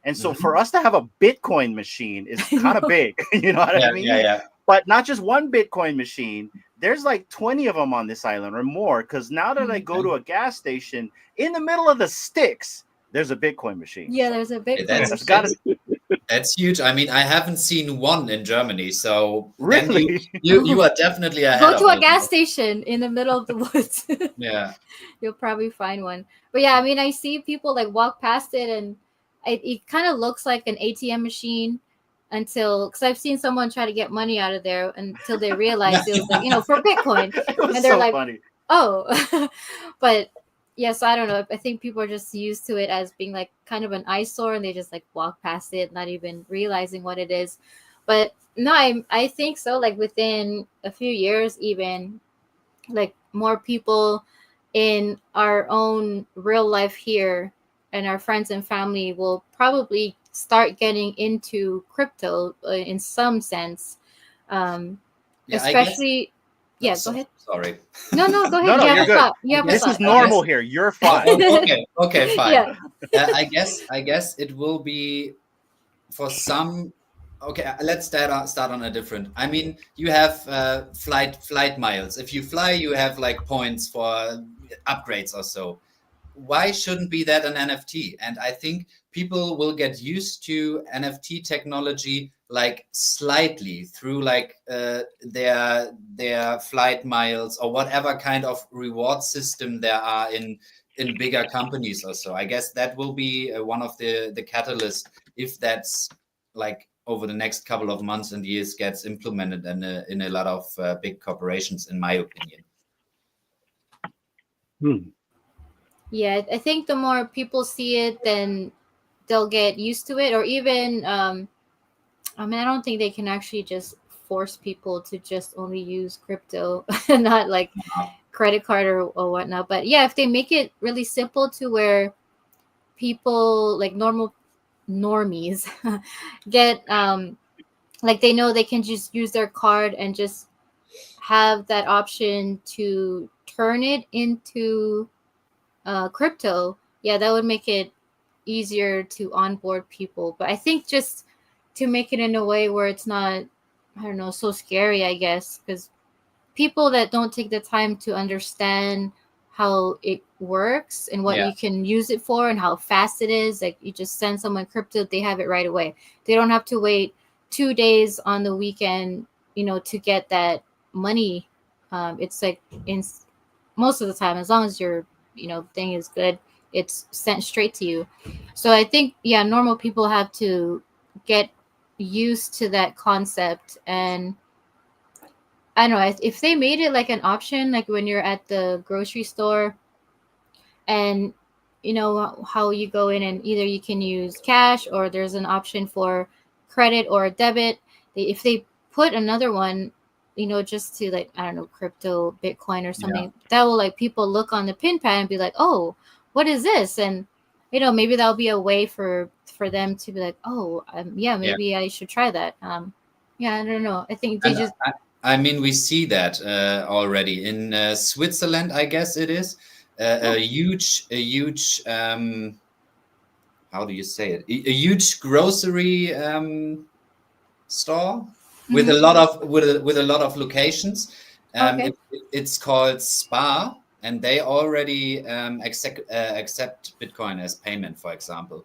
And so for us to have a Bitcoin machine is kind of big, you know what I mean? Yeah. But not just one Bitcoin machine. There's like 20 of them on this island or more. Because now that I go to a gas station in the middle of the sticks, there's a Bitcoin machine. Yeah, there's a Bitcoin. That's huge. I mean, I haven't seen one in Germany, so really, you are definitely ahead. Go to a gas station in the middle of the woods. Yeah, you'll probably find one. But yeah, I mean, I see people like walk past it, and it kind of looks like an ATM machine because I've seen someone try to get money out of there until they realized it was like, for Bitcoin, and they're so like, funny. Oh, but. Yes, I don't know. I think people are just used to it as being like kind of an eyesore, and they just like walk past it, not even realizing what it is. But no, I think so. Like within a few years, even like more people in our own real life here and our friends and family will probably start getting into crypto in some sense, especially. Yeah, go ahead. Sorry. No, go ahead. No, you're good. This is normal here. You're fine. Okay, fine. Yeah. I guess it will be for some. Okay, let's start on a different. I mean, you have flight miles. If you fly, you have like points for upgrades or so. Why shouldn't be that an NFT? And I think people will get used to NFT technology like slightly through like their flight miles or whatever kind of reward system there are in bigger companies or so. I guess that will be one of the catalysts if that's like over the next couple of months and years gets implemented in a lot of big corporations, in my opinion. Yeah, I think the more people see it, then they'll get used to it. Or even, I mean, I don't think they can actually just force people to just only use crypto and not like credit card or whatnot. But yeah, if they make it really simple to where people like normies get like they know they can just use their card and just have that option to turn it into crypto, yeah, that would make it easier to onboard people. But I think just to make it in a way where it's not, I don't know, so scary, I guess, because people that don't take the time to understand how it works and what you can use it for and how fast it is, like you just send someone crypto, they have it right away. They don't have to wait 2 days on the weekend, to get that money. It's like in most of the time, as long as your thing is good, it's sent straight to you. So I think normal people have to get used to that concept. And I don't know, if they made it like an option, like when you're at the grocery store and how you go in and either you can use cash or there's an option for credit or debit, if they put another one, just to like, I don't know, crypto, Bitcoin or something, that will like people look on the pin pad and be like, oh, what is this? And, maybe that'll be a way for them to be like, oh, maybe I should try that. I don't know. I think they I mean, we see that already in Switzerland. I guess it is a huge. How do you say it? A huge grocery store with Mhm. a lot of locations. Okay. It's called Spa, and they already accept Bitcoin as payment, for example.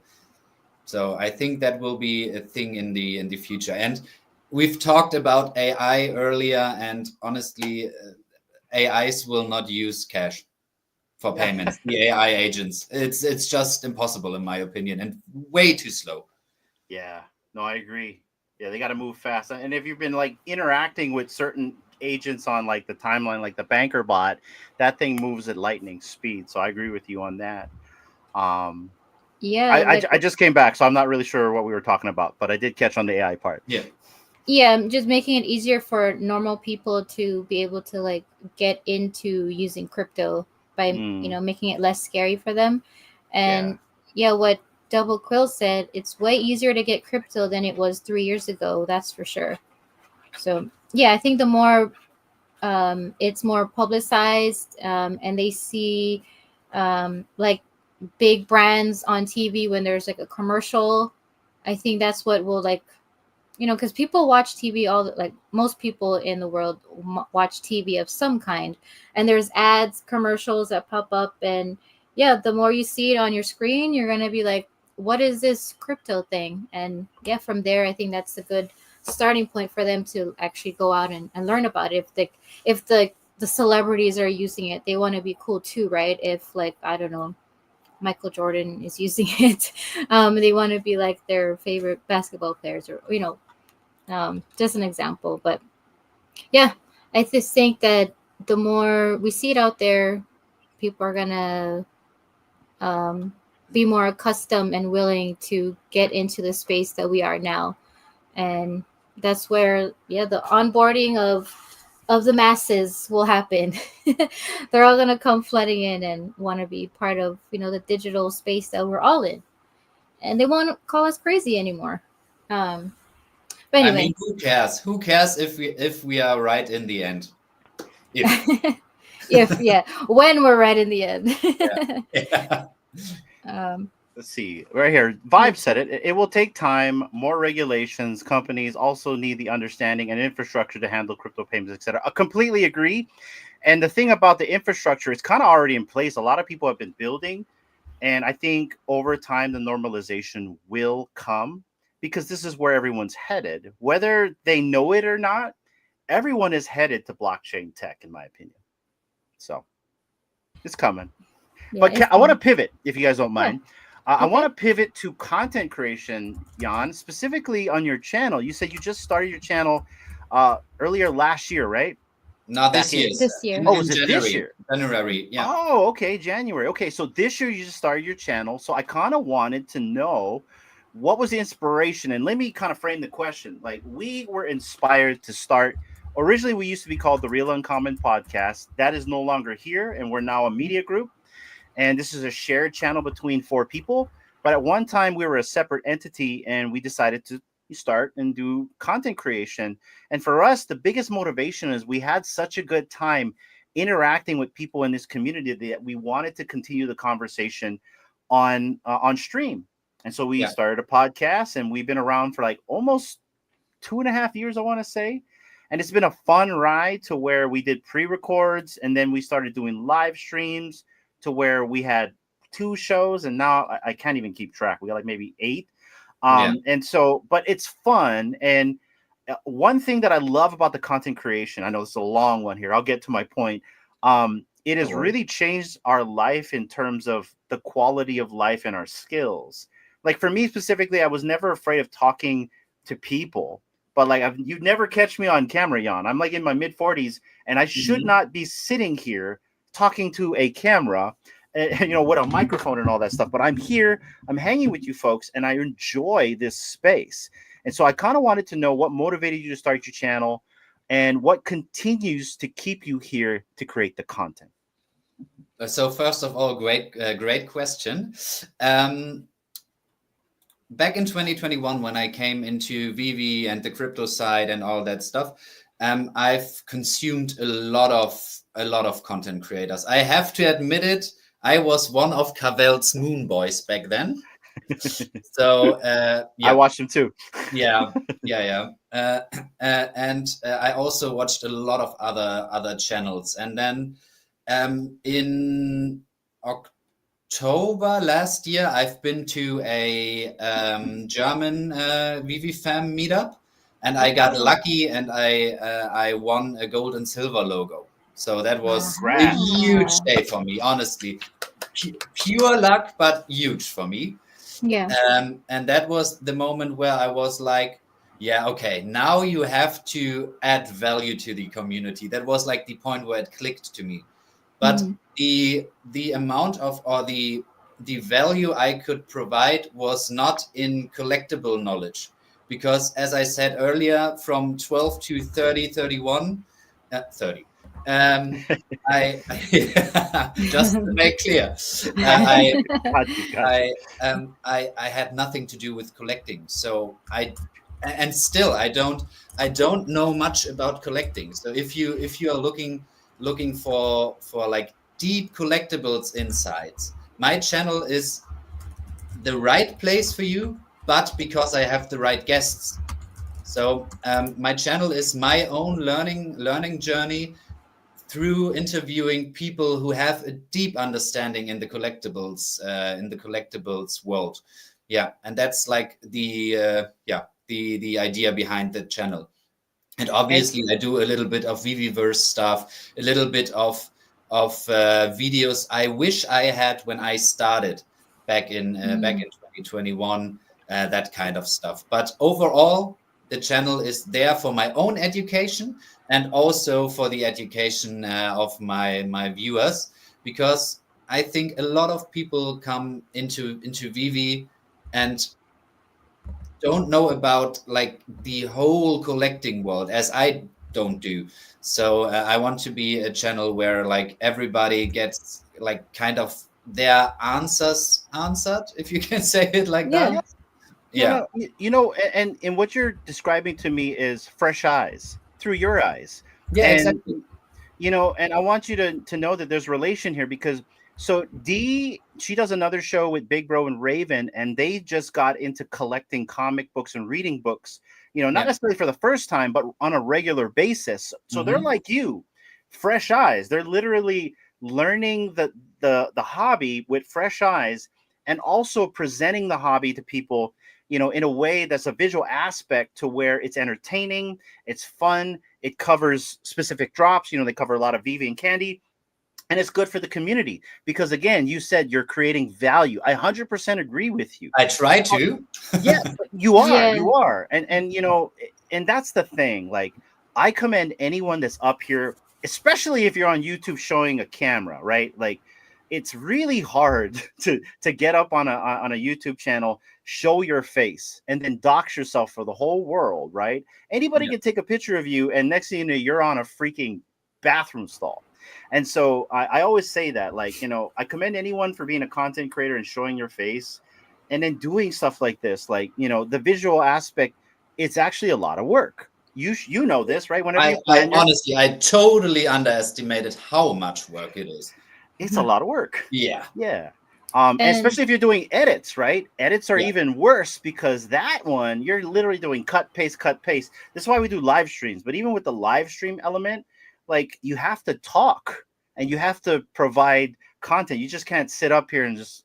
So I think that will be a thing in the future. And we've talked about AI earlier, and honestly, AIs will not use cash for Yeah. payments. The AI agents, it's just impossible in my opinion, and way too slow. Yeah, no, I agree. Yeah, they got to move fast. And if you've been like interacting with certain agents on like the timeline, like the banker bot, that thing moves at lightning speed. So I agree with you on that. Um, Yeah, like I just came back, so I'm not really sure what we were talking about, but I did catch on the AI part. Yeah. yeah, just making it easier for normal people to be able to like get into using crypto by Mm, making it less scary for them. yeah, And yeah, what Double Quill said, it's way easier to get crypto than it was 3 years ago. That's for sure. So yeah, I think the more it's more publicized, and they see like big brands on TV when there's like a commercial. I think that's what will like because people watch TV like most people in the world watch TV of some kind, and there's ads, commercials that pop up, and yeah, the more you see it on your screen, you're gonna be like, what is this crypto thing? And yeah, from there, I think that's a good starting point for them to actually go out and learn about it. If the celebrities are using it, they want to be cool too, right? If like I don't know, Michael Jordan is using it, they want to be like their favorite basketball players, or just an example. But yeah, I just think that the more we see it out there, people are gonna um, be more accustomed and willing to get into the space that we are now. And that's where the onboarding of the masses will happen. They're all gonna come flooding in and want to be part of the digital space that we're all in, and they won't call us crazy anymore. But I mean, anyway. who cares? Who cares if we are right in the end? If If when we're right in the end. yeah. um let's see right here. let's Vibe said see. it will take time, more regulations. Companies also need the understanding and infrastructure to handle crypto payments, etc. I completely agree. And the thing about the infrastructure, it's kind of already in place. A lot of people have been building. And I think over time, the normalization will come because this is where everyone's headed. Whether they know it or not, everyone is headed to blockchain tech, in my opinion. So it's coming. Yeah, But it's I want to coming. pivot, if you guys don't Yeah. mind. I want Okay. to pivot to content creation, Jan, specifically on your channel. You said you just started your channel earlier last year, right? Now Back this year, in, This year. oh, in was it this January. year? January, yeah. Oh, okay, January. Okay, so this year you just started your channel. So I kind of wanted to know what was the inspiration. And let me kind of frame the question. Like, we were inspired to start. Originally, we used to be called the Real Uncommon Podcast. That is no longer here, and we're now a media group. And this is a shared channel between four people. But at one time, we were a separate entity, and we decided to start and do content creation. And for us, the biggest motivation is we had such a good time interacting with people in this community that we wanted to continue the conversation on stream. And so we Yeah. started a podcast, and we've been around for like almost 2.5 years, I want to say. And it's been a fun ride to where we did pre-records, and then we started doing live streams to where we had two shows, and now I can't even keep track. We got like maybe eight. Yeah. And so, but it's fun. And one thing that I love about the content creation, I know it's a long one here. I'll get to my point. It No has worries. really changed our life in terms of the quality of life and our skills. Like for me specifically, I was never afraid of talking to people, but like you'd never catch me on camera, Jan. I'm like in my mid 40s, and I should Mhm. not be sitting here talking to a camera, with a microphone and all that stuff. But I'm here, I'm hanging with you folks, and I enjoy this space. And so I kind of wanted to know what motivated you to start your channel and what continues to keep you here to create the content. So first of all, great question. Um, Back in 2021, when I came into VV and the crypto side and all that stuff, I've consumed a lot of content creators. I have to admit it. I was one of Cavell's Moon Boys back then. So I watched him too. yeah. And I also watched a lot of other channels. And then in October last year, I've been to a German VVFam meetup, and I got lucky, and I won a gold and silver logo. So that was a huge day for me, honestly. Pure luck, but huge for me. Yeah. And that was the moment where I was like, yeah, okay, now you have to add value to the community. That was like the point where it clicked to me. But the amount of, or the value I could provide was not in collectible knowledge, because as I said earlier, from 12 to 30, I just to make clear, I had nothing to do with collecting. So I don't know much about collecting. So if you are looking for like deep collectibles insights, my channel is the right place for you, but because I have the right guests. So my channel is my own learning journey through interviewing people who have a deep understanding in the collectibles world. Yeah, and that's like the idea behind the channel. And obviously, I do a little bit of VVverse stuff, a little bit of videos I wish I had when I started back in 2021, that kind of stuff. But overall, the channel is there for my own education and also for the education of my viewers, because I think a lot of people come into VV and don't know about like the whole collecting world, as I don't do. So I want to be a channel where like everybody gets like kind of their answers answered, if you can say it like that. Yeah. And what you're describing to me is fresh eyes through your eyes. Yeah, and, exactly. And I want you to know that there's relation here, because so Dee, she does another show with Big Bro and Raven, and they just got into collecting comic books and reading books, not necessarily for the first time, but on a regular basis. So they're like you, fresh eyes. They're literally learning the hobby with fresh eyes, and also presenting the hobby to people, in a way that's a visual aspect to where it's entertaining, it's fun, it covers specific drops. They cover a lot of VV and Candy. And it's good for the community because, again, you said you're creating value. I 100% agree with you. I try to. Yeah, you are. Yeah. You are. And that's the thing. Like, I commend anyone that's up here, especially if you're on YouTube showing a camera, right? Like, it's really hard to get up on a YouTube channel, show your face, and then dox yourself for the whole world, right? Anybody can take a picture of you, and next thing you know, you're on a freaking bathroom stall. And so I always say that, like, I commend anyone for being a content creator and showing your face and then doing stuff like this. Like, the visual aspect, it's actually a lot of work. You know this, right? Whenever honestly, I totally underestimated how much work it is. It's a lot of work. Yeah. Yeah. And especially if you're doing edits, right? Edits are even worse because that one, you're literally doing cut, paste. This is why we do live streams. But even with the live stream element, like, you have to talk and you have to provide content. You just can't sit up here and just,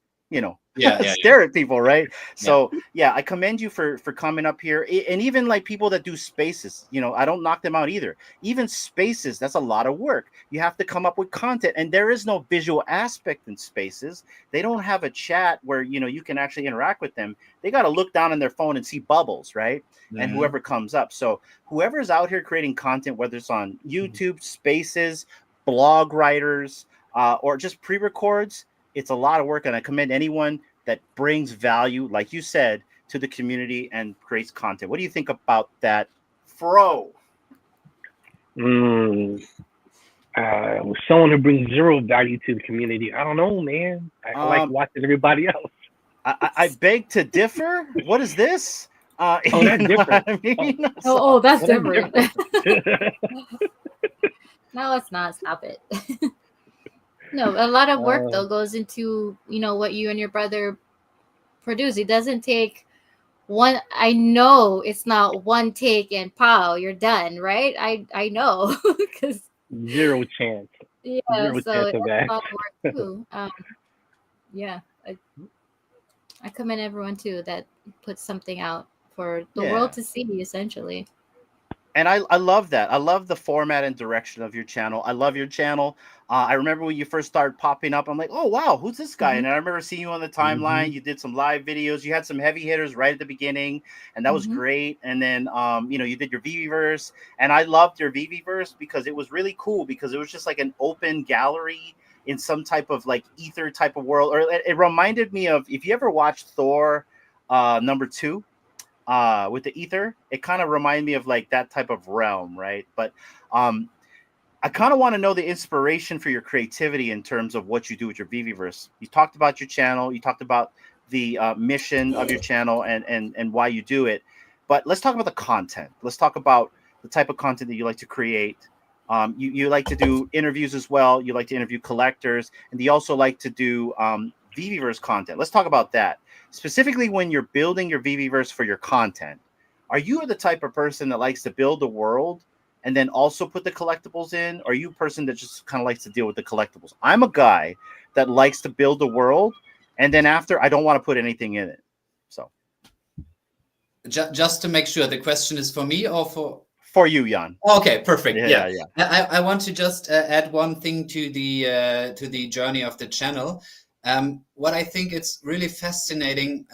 stare at people, right? So I commend you for coming up here. And even like people that do spaces, I don't knock them out either. Even spaces, that's a lot of work. You have to come up with content, and there is no visual aspect in spaces. They don't have a chat where you can actually interact with them. They got to look down on their phone and see bubbles, right? And whoever comes up. So whoever's out here creating content, whether it's on YouTube, spaces, blog writers, or just pre-records, it's a lot of work. And I commend anyone that brings value, like you said, to the community and creates content. What do you think about that, Fro? Someone who brings zero value to the community. I don't know, man. I like watching everybody else. I beg to differ. What is this? That's different. That's different. No, it's not. Stop it. No, a lot of work Uh, though goes into what you and your brother produce. It doesn't take one. I know it's not one take and pow, you're done, right? I know because Zero chance. yeah. Zero So chance that's of a that. lot of work too. Yeah, I commend everyone too that puts something out for the Yeah. world to see, essentially. And I love that. I love the format and direction of your channel. I love your channel. I remember when you first started popping up, I'm like, oh wow, who's this guy? Hmm. And I remember seeing you on the Hmm. timeline. You did some live videos. You had some heavy hitters right at the beginning, and that was Hmm. great. And then you did your VV verse, and I loved your VV verse because it was really cool because it was just like an open gallery in some type of like ether type of world. Or it reminded me of, if you ever watched Thor #2 with the ether, it kind of reminded me of like that type of realm, right? But um I kind of want to know the inspiration for your creativity in terms of what you do with your VVverse. You talked about your channel, you talked about the mission of your channel and why you do it, but let's talk about the content. Let's talk about the type of content that you like to create. You like to do interviews as well. You like to interview collectors, and you also like to do VVverse content. Let's talk about that. Specifically, when you're building your VVverse for your content, are you the type of person that likes to build the world and then also put the collectibles in? Or are you a person that just kind of likes to deal with the collectibles? I'm a guy that likes to build the world, and then after, I don't want to put anything in it. So Just to make sure, the question is for me or for? for you, Jan. Okay, perfect. Yeah, Yeah, yeah, I want to just add one thing to the journey of the channel. What I think it's really fascinating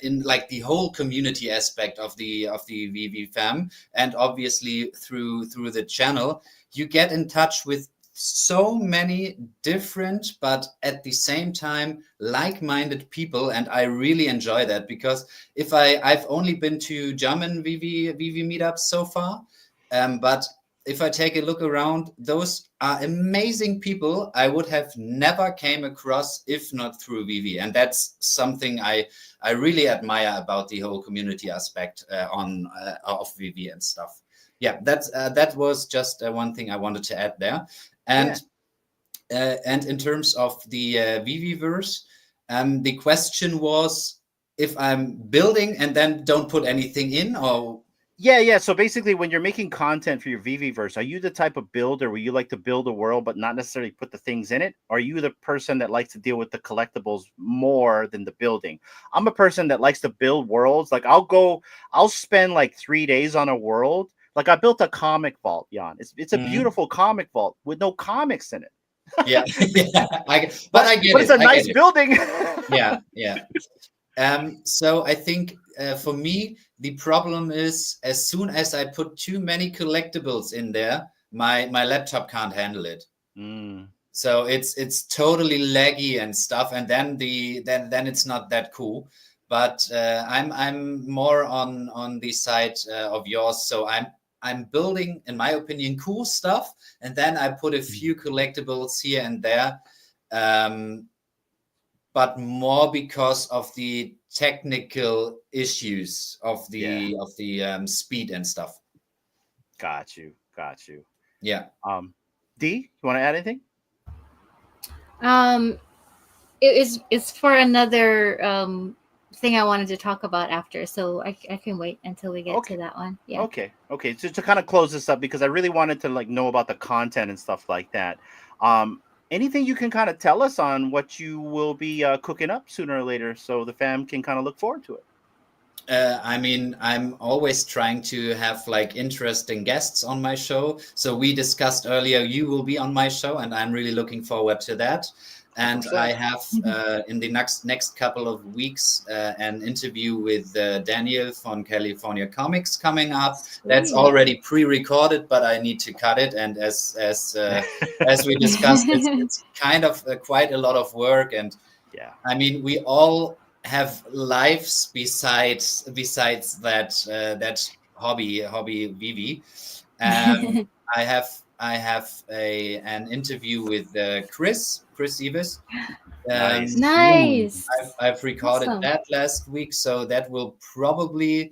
in like the whole community aspect of the VV fam, and obviously through the channel, you get in touch with so many different but at the same time like-minded people, and I really enjoy that because if I've only been to German VV meetups so far, but if I take a look around, those are amazing people I would have never came across if not through VV, and that's something I really admire about the whole community aspect of VV and stuff. Yeah, that was just one thing I wanted to add there, yeah. and in terms of the VVverse, the question was if I'm building and then don't put anything in, or Yeah. So basically, when you're making content for your VVverse, are you the type of builder where you like to build a world but not necessarily put the things in it? Or are you the person that likes to deal with the collectibles more than the building? I'm a person that likes to build worlds. Like I'll spend like 3 days on a world. Like I built a comic vault, Jan. It's a Mhm. beautiful comic vault with no comics in it. Yeah, yeah, but I get But it's it. a I get nice it. building. Yeah, yeah. So I think for me, the problem is as soon as I put too many collectibles in there, my laptop can't handle it. Mm, So it's totally laggy and stuff, and then it's not that cool. But I'm more on the side of yours. So I'm building, in my opinion, cool stuff, and then I put a few collectibles here and there. But more because of the technical issues of yeah, the speed and stuff. got you, got you. Yeah. D, you want to add anything? Um, it's for another thing I wanted to talk about after, so I can wait until we get Okay. to that one. Yeah. Okay. So to kind of close this up, because I really wanted to like know about the content and stuff like that. Anything you can kind of tell us on what you will be cooking up sooner or later, so the fam can kind of look forward to it. I mean, I'm always trying to have like interesting guests on my show. So we discussed earlier, you will be on my show, and I'm really looking forward to that. And 100%. I have in the next couple of weeks an interview with Daniel from California Comics coming up. That's Sweet. already pre-recorded, but I need to cut it. And as we discussed, it's kind of quite a lot of work. And Yeah. I mean, we all have lives besides that hobby VV. I have an interview with Chris Eves. Nice. Nice. I've recorded Awesome. that last week, so that will probably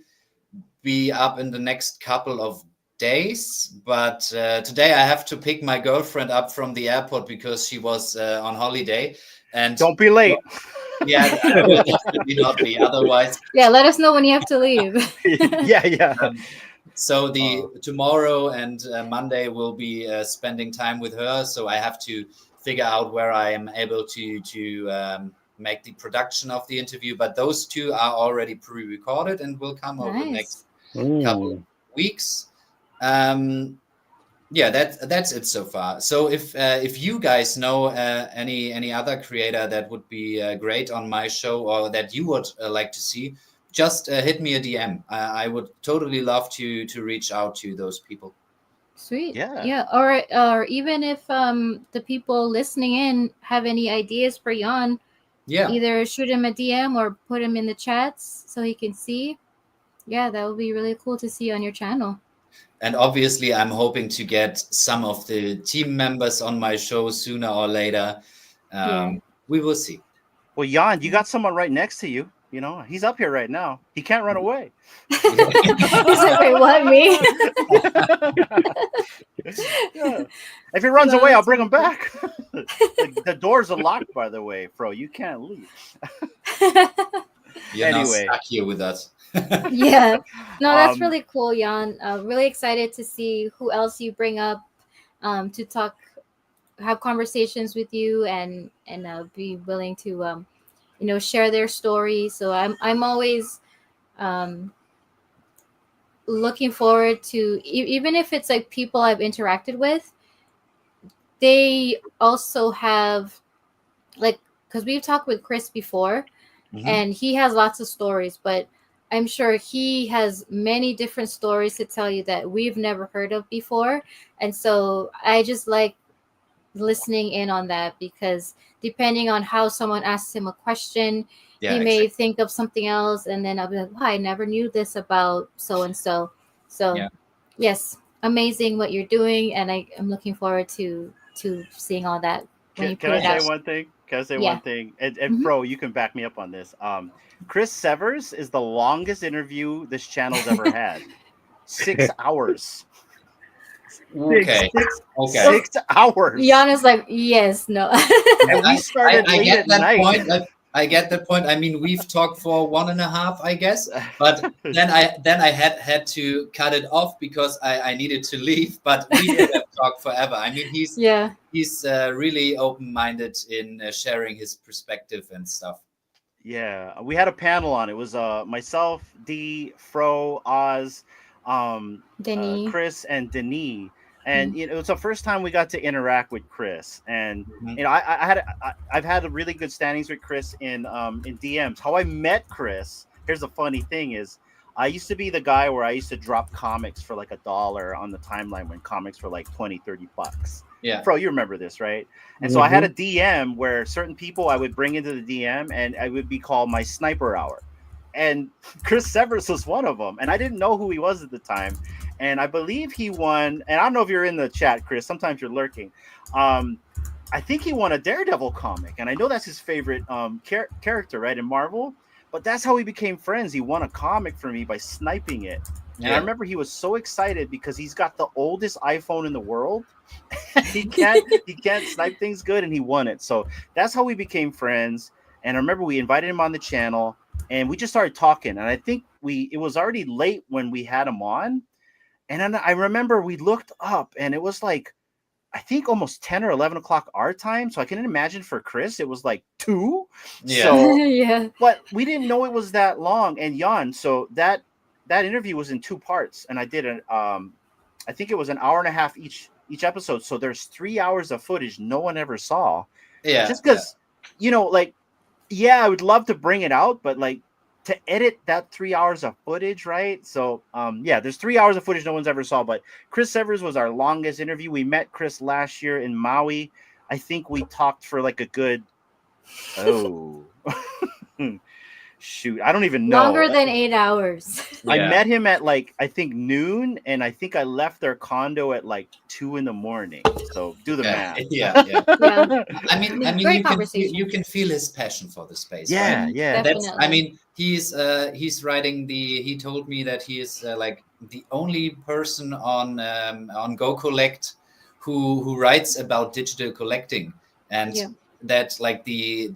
be up in the next couple of days, but today I have to pick my girlfriend up from the airport because she was on holiday. And Don't be late. yeah, I will definitely not be. Otherwise, Yeah, let us know when you have to leave. yeah. so tomorrow and Monday will be spending time with her. So I have to figure out where I am able to make the production of the interview. But those two are already pre-recorded and will come over the next couple of weeks. Yeah, that's it so far. So if you guys know any other creator that would be great on my show or that you would like to see, just hit me a DM. I would totally love to reach out to those people. Sweet. Yeah. Yeah. Or even if the people listening in have any ideas for Jan, Yeah. either shoot him a DM or put him in the chats so he can see. Yeah, that would be really cool to see on your channel. And obviously, I'm hoping to get some of the team members on my show sooner or later. We will see. Well, Jan, you got someone right next to you. You know, he's up here right now. He can't run away. He's like, wait, what, me? Yeah. If he runs away, I'll bring him back. The doors are locked, by the way, Fro. You can't leave. You're Anyway. not stuck here with us. Yeah. No, that's really cool, Jan. Really excited to see who else you bring up to talk, have conversations with you, and be willing to share their story. So I'm always looking forward to, even if it's like people I've interacted with, they also have, like, because we've talked with Chris before, and he has lots of stories, but I'm sure he has many different stories to tell you that we've never heard of before. And so I just like listening in on that, because depending on how someone asks him a question, he may think of something else, and then I'll be like, wow, I never knew this about so and so. So yes, amazing what you're doing, and I'm looking forward to seeing all that when you put it out. Can I say one thing? Can I say one thing? And Fro, you can back me up on this. Chris Severs is the longest interview this channel's ever had. 6 hours. Okay. 6 hours. Jan is like, yes, no. And we started late at night. I get that point. I mean, we've talked for 1.5, I guess, but then I had to cut it off because I needed to leave. But we did have talked forever. I mean, he's really open-minded in sharing his perspective and stuff. Yeah, we had a panel on. It was myself, D, Fro, Oz, Chris, and Denis. And it was the first time we got to interact with Chris. And I've had really good standings with Chris in DMs. How I met Chris, here's the funny thing is, I used to be the guy where I used to drop comics for like $1 on the timeline when comics were like $20-$30. Yeah, Fro, you remember this, right? And so I had a DM where certain people I would bring into the DM, and I would be called my sniper hour. And Chris Severs was one of them, and I didn't know who he was at the time. And I believe he won, and I don't know if you're in the chat, Chris, sometimes you're lurking. I think he won a Daredevil comic, and I know that's his favorite character, right, in Marvel. But that's how we became friends. He won a comic for me by sniping it. And I remember he was so excited because he's got the oldest iPhone in the world. he can't snipe things good, and he won it. So that's how we became friends. And I remember we invited him on the channel, and we just started talking. And I think it was already late when we had him on. And then I remember we looked up, and it was like, I think almost 10 or 11 o'clock our time. So I can imagine for Chris, it was like 2. Yeah. So, but we didn't know it was that long. And Jan, so that interview was in 2 parts, and I did I think it was an hour and a half each episode. So there's 3 hours of footage no one ever saw. Yeah. Just because, like, I would love to bring it out, but like to edit that 3 hours of footage, right? So there's 3 hours of footage no one's ever saw. But Chris Severs was our longest interview. We met Chris last year in Maui. I think we talked for like a good shoot, I don't even know. Longer than 8 hours. I met him at like, I think noon, and I think I left their condo at like 2 a.m. So do the math. I mean, you can feel his passion for the space. Yeah, right? yeah. That's, I mean, he's writing he told me that he is like the only person on Go Collect who writes about digital collecting, and Yeah. that like the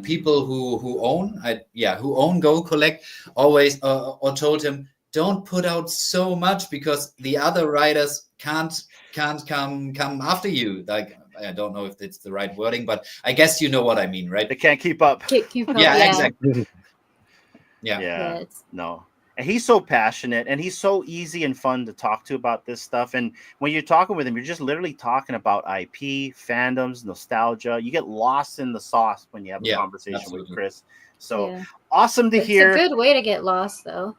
people who own Go Collect always or told him, don't put out so much because the other writers can't come after you. Like, I don't know if it's the right wording, but I guess you know what I mean, right? They can't keep up. Keep up, Yeah, yeah. exactly. Yeah. Yeah, Yes. no. And he's so passionate and he's so easy and fun to talk to about this stuff. And when you're talking with him, you're just literally talking about IP, fandoms, nostalgia. You get lost in the sauce when you have a Yeah, conversation with absolutely. Chris. So Yeah. awesome to It's hear. a good way to get lost, though.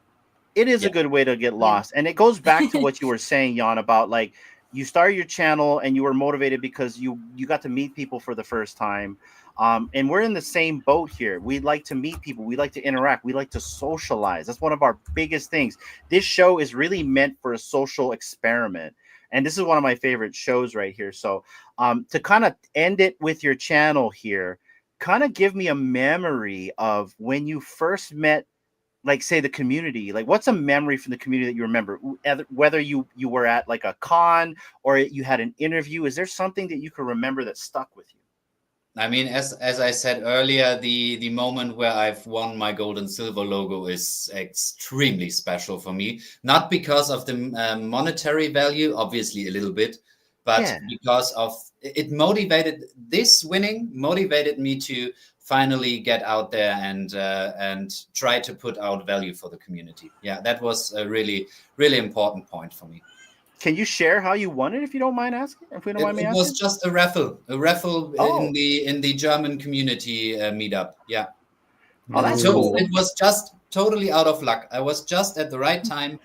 It is Yeah. a good way to get lost. And it goes back to what you were saying, Jan, about like you started your channel and you were motivated because you got to meet people for the first time. And we're in the same boat here. We like to meet people. We like to interact. We like to socialize. That's one of our biggest things. This show is really meant for a social experiment. And this is one of my favorite shows right here. So to kind of end it with your channel here, kind of give me a memory of when you first met, like, say, the community. Like, what's a memory from the community that you remember, whether you were at like a con or you had an interview? Is there something that you can remember that stuck with you? I mean, as I said earlier, the moment where I've won my gold and silver logo is extremely special for me. Not because of the monetary value, obviously a little bit, but because of it motivated, this winning motivated me to finally get out there and try to put out value for the community. Yeah, that was a really, really important point for me. Can you share how you won it, if you don't mind asking? If we don't mind me It asking? was just a raffle Oh. in the German community meetup. Yeah. Oh, that's So cool. it was just totally out of luck. I was just at the right time,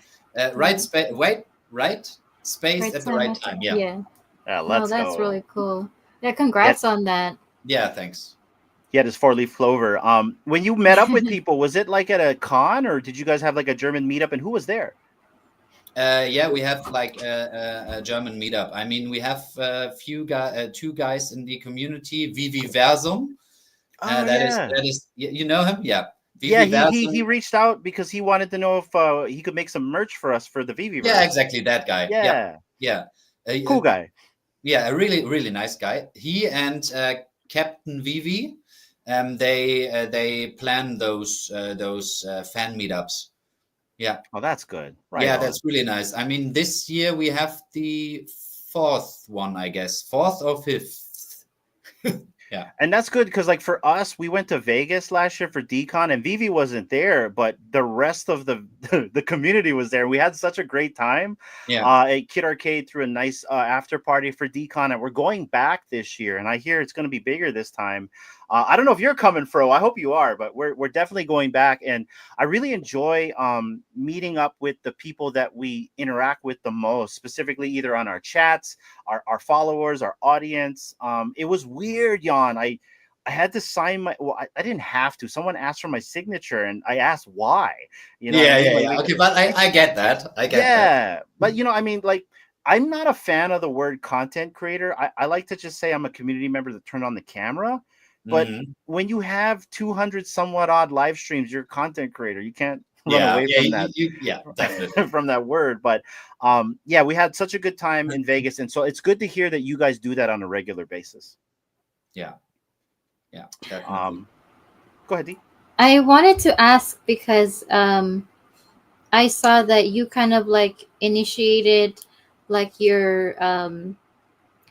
right space at the right time. Yeah. Yeah. Let's that's go. really cool. Yeah, congrats on that. Yeah, thanks. He had his 4-leaf clover. When you met up with people, was it like at a con or did you guys have like a German meetup, and who was there? Yeah, we have like a German meetup. I mean, we have two guys in the community, vrvirtualradio. That is, you know him? Yeah. Yeah, he reached out because he wanted to know if he could make some merch for us for the VV. Yeah, exactly, that guy. Yeah. Cool guy. Yeah, a really, really nice guy. He and Captain Vivi, they plan those fan meetups. Yeah. Oh, that's good. Right. Yeah, that's really nice. I mean, this year we have the fourth one, I guess, fourth or fifth. Yeah. And that's good because, like, for us, we went to Vegas last year for DCon, and Vivi wasn't there, but the rest of the the community was there. We had such a great time. Yeah. At Kid Arcade threw a nice after party for DCon, and we're going back this year. And I hear it's going to be bigger this time. I don't know if you're coming, Fro. I hope you are, but we're definitely going back. And I really enjoy meeting up with the people that we interact with the most, specifically either on our chats, our followers, our audience. It was weird, Jan. I had to sign my. Well, I didn't have to. Someone asked for my signature, and I asked why. You know. Yeah. Okay, but I get that. I get that. But I mean, like, I'm not a fan of the word content creator. I like to just say I'm a community member that turned on the camera. But when you have 200 somewhat odd live streams, you're a content creator. You can't run away from that. Definitely. From that word. But we had such a good time in Vegas, and so it's good to hear that you guys do that on a regular basis. Yeah. Definitely. Go ahead, Dee. I wanted to ask because I saw that you kind of like initiated like your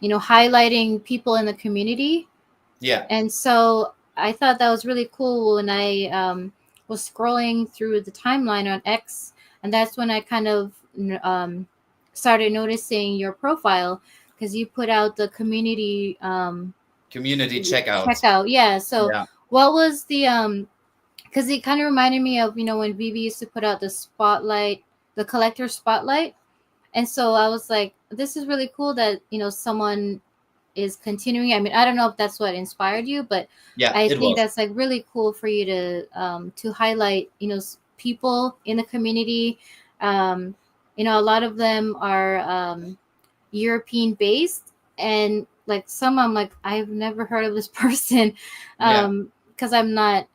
highlighting people in the community. Yeah. And so I thought that was really cool when I was scrolling through the timeline on X, and that's when I kind of started noticing your profile because you put out the community checkout. Yeah. So what was the because it kind of reminded me of when Vivi used to put out the spotlight, the collector spotlight, and so I was like, this is really cool that someone is continuing. I mean, I don't know if that's what inspired you, but I think that's like really cool for you to highlight people in the community. A lot of them are European based, and like some I'm like, I've never heard of this person because I'm not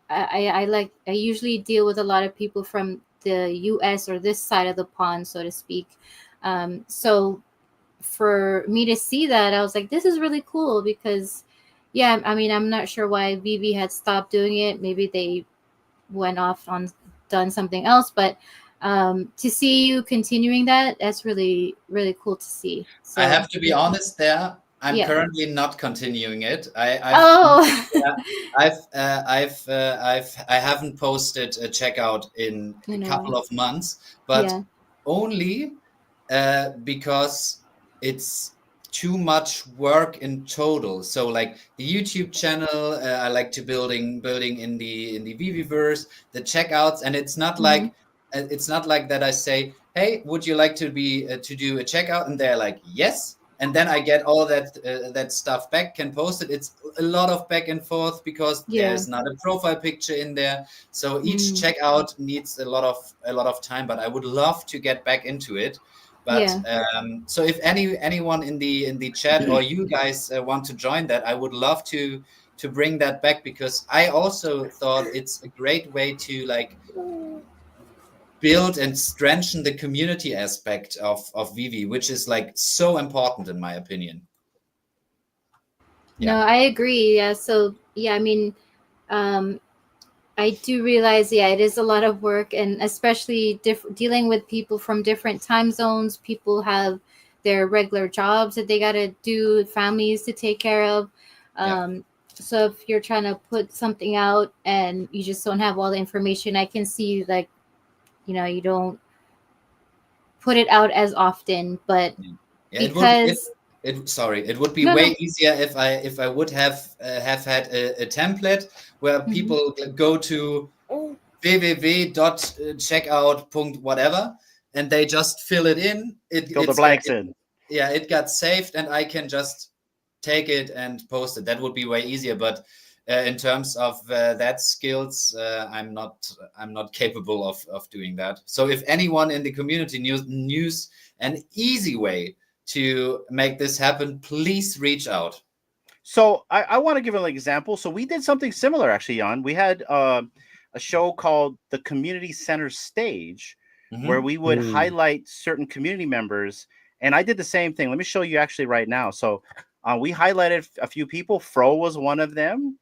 I usually deal with a lot of people from the US or this side of the pond, so to speak. So for me to see that, I was like, this is really cool because, yeah, I mean, I'm not sure why Vivi had stopped doing it. Maybe they went off on done something else, but to see you continuing that's really, really cool to see. I So have to be honest there. I'm yeah. currently not continuing it. Oh. Yeah, I haven't posted a checkout in I a know. couple of months, but Yeah. only because it's too much work in total. So like the YouTube channel, I like to building in the Viviverse, the checkouts, and Hmm. it's not like that I say, hey, would you like to be to do a checkout? And they're like, yes. And then I get all that stuff back, can post it. It's a lot of back and forth because Yeah. there's not a profile picture in there. So each Mm. checkout needs a lot of time. But I would love to get back into it. But Yeah. so if anyone in the chat or you guys want to join that, I would love to bring that back because I also thought it's a great way to like build and strengthen the community aspect of Vivi, which is like so important in my opinion. No, Yeah. I agree. Yeah. So yeah, I mean, um, I do realize, yeah, it is a lot of work, and especially dealing with people from different time zones. People have their regular jobs that they got to do, families to take care of. Yeah. So if you're trying to put something out and you just don't have all the information, I can see like, you don't put it out as often, but Yeah, because it would be no, way no. easier if I would have had a template where Mhm. people go to www.checkout. Whatever, and they just fill it in. Fill the blanks in. Yeah, it got saved, and I can just take it and post it. That would be way easier. But in terms of that skills, I'm not capable of doing that. So if anyone in the community knows an easy way to make this happen, please reach out. So I want to give an example. So we did something similar actually, Jan. We had a show called the Community Center Stage, where Hmm. we would Mm. highlight certain community members, and I did the same thing. Let me show you actually right now. So we highlighted a few people. Fro was one of them.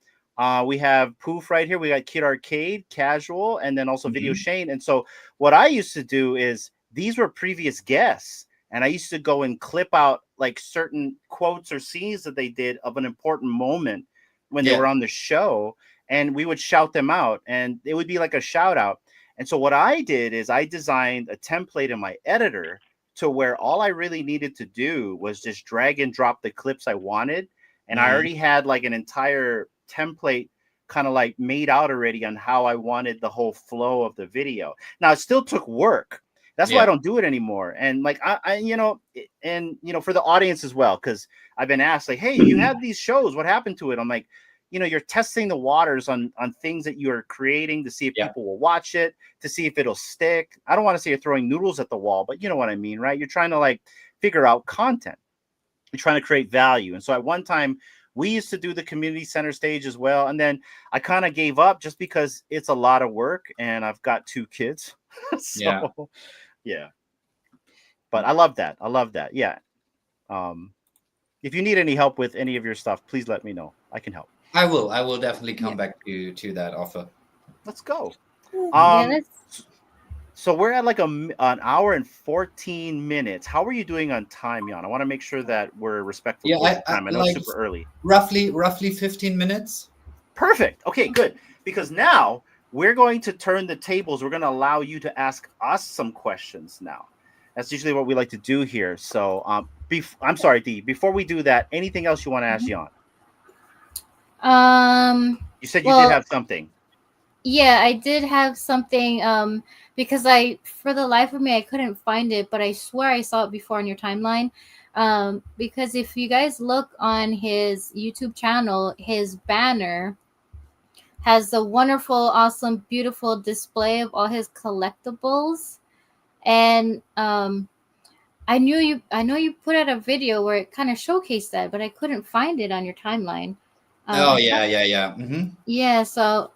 We have Poof right here. We got Kid Arcade, Casual, and then also Video Hmm. Shane. And so what I used to do is these were previous guests, and I used to go and clip out like certain quotes or scenes that they did of an important moment when they were Yeah. on the show, and we would shout them out, and it would be like a shout out. And so what I did is I designed a template in my editor to where all I really needed to do was just drag and drop the clips I wanted, and I Hmm. already had like an entire template kind of like made out already on how I wanted the whole flow of the video. Now it still took work. That's why I Yeah. don't do it anymore. And like and for the audience as well, because I've been asked like, hey, you had these shows, what happened to it? I'm like, you're testing the waters on things that you're creating to see if Yeah. people will watch it, to see if it'll stick. I don't want to say you're throwing noodles at the wall, but you know what I mean, right? You're trying to like figure out content. You're trying to create value. And so at one time we used to do the community center stage as well. And then I kind of gave up just because it's a lot of work and I've got 2 kids. Yeah. So yeah. But I love that. I love that. Yeah. Um, if you need any help with any of your stuff, please let me know. I can help. I will definitely Yeah. come back to that offer. Let's go. Yeah, Um, that's so we're at like an hour and 14 minutes. How are you doing on time, Jan? I want to make sure that we're respectful Yeah, towards your I time. I know it's like super early. roughly 15 minutes. Perfect. Okay, good. Because now we're going to turn the tables. We're going to allow you to ask us some questions now. That's usually what we like to do here. So, I'm sorry, Dee. Before we do that, anything else you want to ask Jan? um You said you did well, have something. yeah, I did have something because I for the life of me I couldn't find it, but I swear I saw it before on your timeline. Because if you guys look on his YouTube channel, his banner has a wonderful, awesome, beautiful display of all his collectibles. And I know you put out a video where it kind of showcased that, but I couldn't find it on your timeline. Oh I yeah, can't. yeah, yeah. Hmm. Yeah, so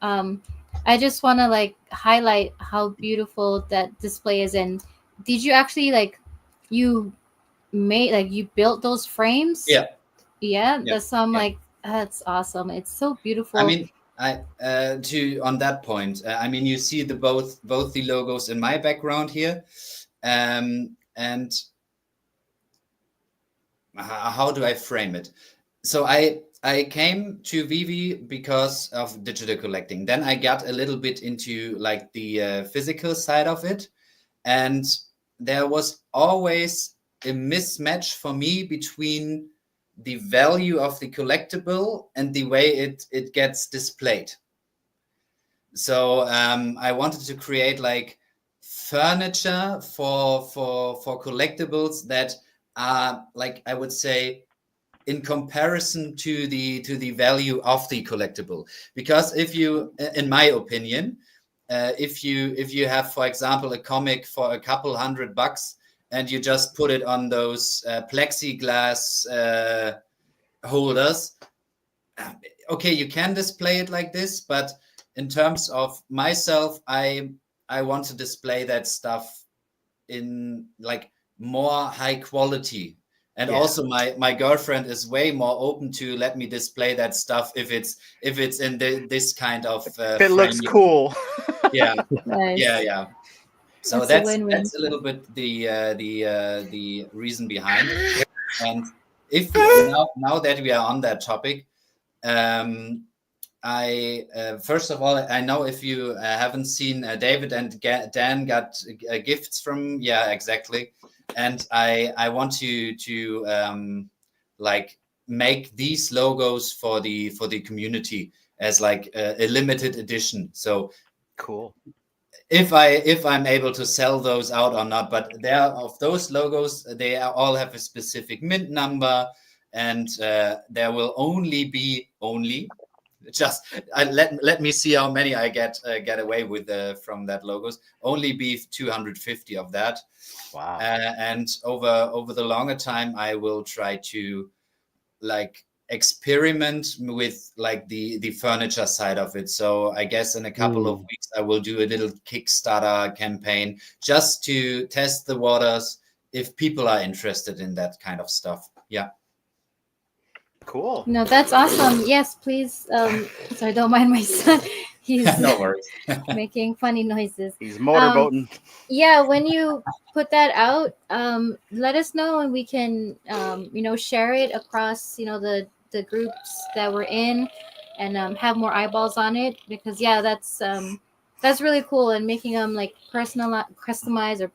I just want to like highlight how beautiful that display is. And did you actually like you made like you built those frames? Yeah, Yeah, yeah, that's so I'm yeah. like that's awesome. It's so I beautiful. mean, I to on that point, I mean, you see the both the logos in my background here, and how do I frame it? So I came to Vivi because of digital collecting. Then I got a little bit into like the physical side of it, and there was always a mismatch for me between the value of the collectible and the way it gets displayed. So I wanted to create like furniture for collectibles that are like, I would say, in comparison to the value of the collectible. Because if you, in my opinion, if you have, for example, a comic for a couple $100 and you just put it on those plexiglass holders, okay, you can display it like this, but in terms of myself, I want to display that stuff in like more high quality. And Yeah. also my girlfriend is way more open to let me display that stuff if it's in this kind of If it looks framing. cool. Yeah, Nice. yeah. So That's a win-win. that's a little bit the reason behind. And if now that we are on that topic, um, I first of all, I know if you haven't seen David and Dan got gifts from, yeah, exactly, and I want to like make these logos for the community as like a limited edition. So Cool. if I'm able to sell those out or not, but there of those logos, they all have a specific mint number, and there will only be just let me see how many I get away with from that logos. Only be 250 of that, Wow. and over the longer time, I will try to like experiment with like the furniture side of it. So I guess in a couple of weeks I will do a little Kickstarter campaign just to test the waters if people are interested in that kind of stuff. Yeah. Cool. No, that's awesome. Yes, please. Sorry, don't mind my son. He's No worries. making funny noises. He's motorboating. Yeah, when you put that out, let us know and we can, share it across, the groups that we're in, and have more eyeballs on it. Because yeah, that's really cool, and making them like personal, customized or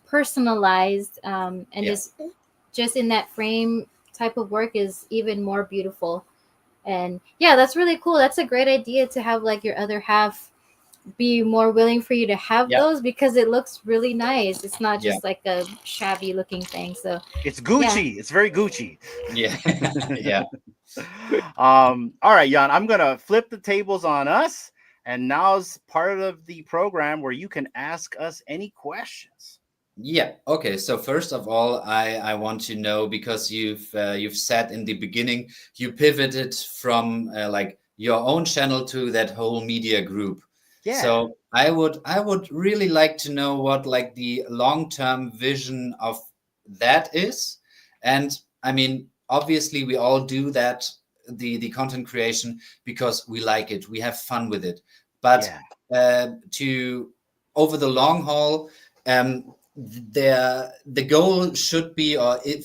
personalized, and Yeah. just in that frame type of work is even more beautiful. And yeah, that's really cool. That's a great idea to have like your other half be more willing for you to have Yeah. those, because it looks really nice. It's not Yeah. just like a shabby looking thing. So It's Gucci. It's very Gucci. Yeah. Yeah. All right, Jan, I'm gonna flip the tables on us, and now's part of the program where you can ask us any questions. Yeah. Okay. So first of all, I want to know, because you've said in the beginning you pivoted from like your own channel to that whole media group. Yeah. So I would really like to know what like the long-term vision of that is. And I mean, obviously we all do that, the content creation, because we like it, we have fun with it. But to over the long haul, the goal should be, or it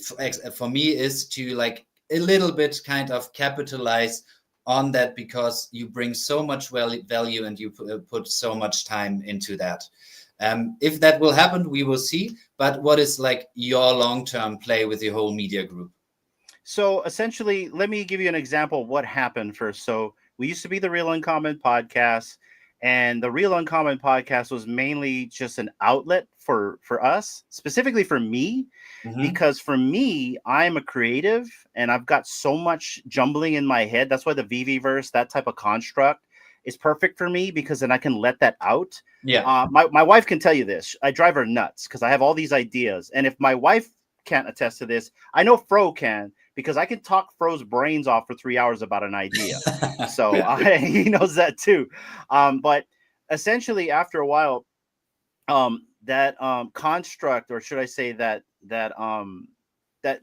for me is to like a little bit kind of capitalize on that, because you bring so much value and you put so much time into that. If that will happen, we will see. But what is like your long-term play with the whole media group? So essentially, let me give you an example of what happened first. So we used to be the Real Uncommon podcast, and the Real Uncommon podcast was mainly just an outlet for us, specifically for me, because for me, I'm a creative and I've got so much jumbling in my head. That's why the VV-verse, that type of construct, is perfect for me, because then I can let that out. Yeah. My wife can tell you this. I drive her nuts because I have all these ideas, and if my wife can't attest to this, I know Fro can, because I can talk Fro's brains off for 3 hours about an idea. So he knows that too. But essentially, after a while, that construct, or should I say that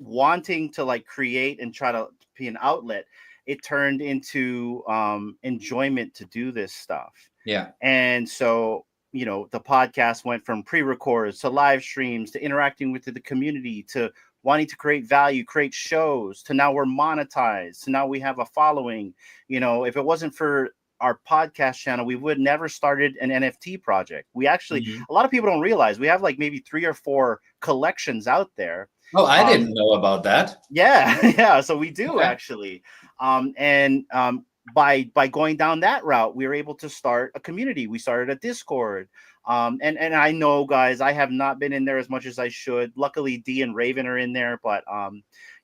wanting to like create and try to be an outlet, it turned into enjoyment to do this stuff. Yeah. And so, you know, the podcast went from pre-records to live streams to interacting with the community to wanting to create value, create shows, to now we're monetized, to now we have a following. You know, if it wasn't for our podcast channel, we would never started an NFT project. We actually, a lot of people don't realize we have like maybe 3 or 4 collections out there. Oh, I didn't know about that. Yeah, yeah. So we do actually. By going down that route, we were able to start a community. We started a Discord. And I know, guys, I have not been in there as much as I should. Luckily, D and Raven are in there, but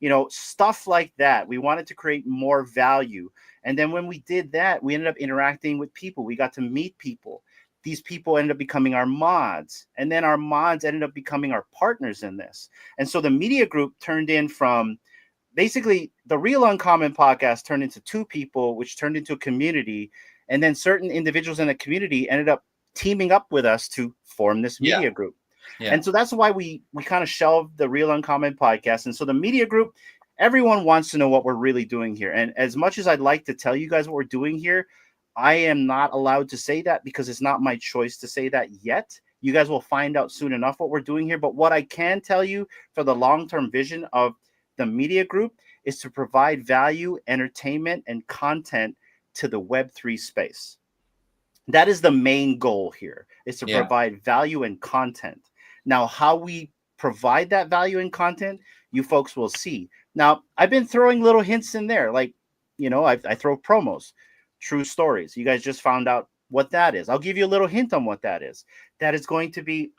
you know, stuff like that. We wanted to create more value. And then when we did that, we ended up interacting with people. We got to meet people. These people ended up becoming our mods. And then our mods ended up becoming our partners in this. And so the media group turned in from basically the Real Uncommon podcast turned into 2 people, which turned into a community. And then certain individuals in the community ended up teaming up with us to form this media group. Yeah. And so that's why we kind of shelved the Real Uncommon podcast. And so the media group, everyone wants to know what we're really doing here. And as much as I'd like to tell you guys what we're doing here, I am not allowed to say that because it's not my choice to say that yet. You guys will find out soon enough what we're doing here. But what I can tell you for the long-term vision of the media group is to provide value, entertainment, and content to the Web3 space. That is the main goal here, is to provide value and content. Now, how we provide that value and content, you folks will see. Now, I've been throwing little hints in there, like, you know, I throw promos, true stories. You guys just found out what that is. I'll give you a little hint on what that is. That is going to be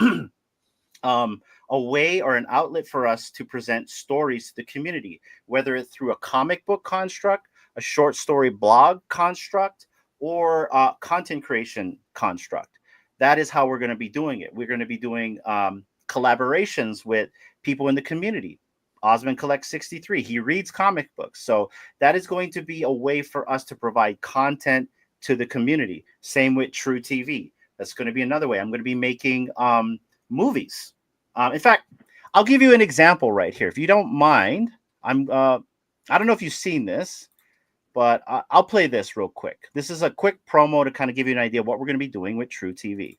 a way or an outlet for us to present stories to the community, whether it's through a comic book construct, a short story blog construct, or content creation construct. That is how we're going to be doing it. We're going to be doing collaborations with people in the community. Osmond collects 63. He reads comic books. So that is going to be a way for us to provide content to the community. Same with True TV. That's going to be another way. I'm going to be making movies. In fact, I'll give you an example right here. If you don't mind, I don't know if you've seen this, but I'll play this real quick. This is a quick promo to kind of give you an idea of what we're going to be doing with True TV.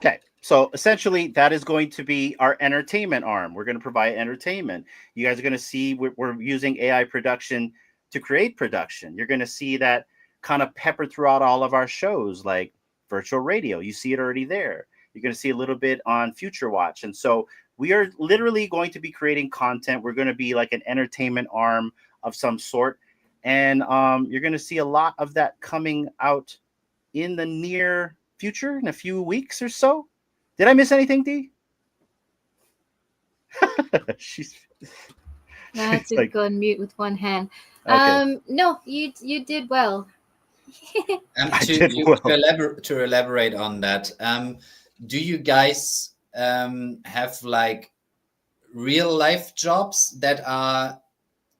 Okay, so essentially that is going to be our entertainment arm. We're going to provide entertainment. You guys are going to see we're using AI production to create production. You're going to see that kind of peppered throughout all of our shows, like virtual radio. You see it already there. You're going to see a little bit on Future Watch. And so we are literally going to be creating content. We're going to be like an entertainment arm of some sort. And you're going to see a lot of that coming out in the near future, in a few weeks or so. Did I miss anything, D? She's I have to go on mute with one hand. Okay. No, you did well. To elaborate on that, do you guys have like real life jobs that are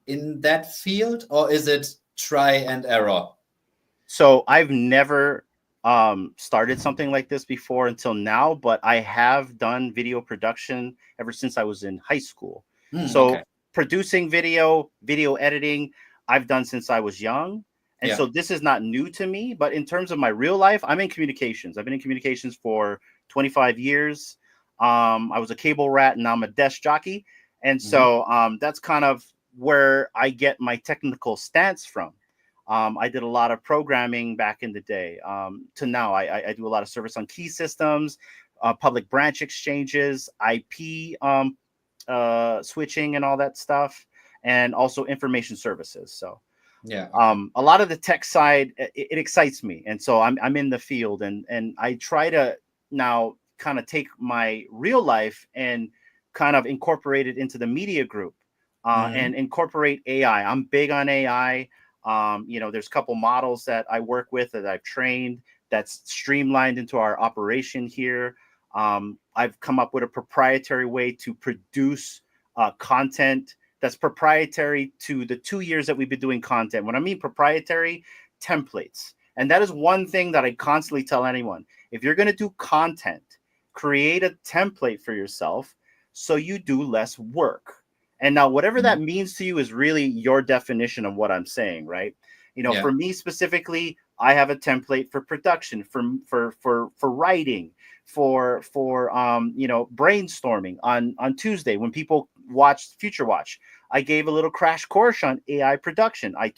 in that field, or is it try and error? So I've never started something like this before until now, but I have done video production ever since I was in high school. So producing video editing, I've done since I was young. And so this is not new to me, but in terms of my real life, I'm in communications. I've been in communications for 25 years. I was a cable rat and now I'm a desk jockey. And so that's kind of where I get my technical stance from. I did a lot of programming back in the day. To now, I do a lot of service on key systems, public branch exchanges, IP switching, and all that stuff, and also information services. So Yeah. a lot of the tech side, it excites me, and so I'm in the field, and I try to now kind of take my real life and kind of incorporate it into the media group, and incorporate AI. I'm big on AI. There's a couple models that I work with that I've trained that's streamlined into our operation here. I've come up with a proprietary way to produce content that's proprietary to the 2 years that we've been doing content. When I mean proprietary, templates. And that is one thing that I constantly tell anyone. If you're going to do content, create a template for yourself so you do less work. And now whatever that means to you is really your definition of what I'm saying, right? For me specifically, I have a template for production, for writing, for brainstorming on Tuesday when people watch Future Watch. I gave a little crash course on AI production. I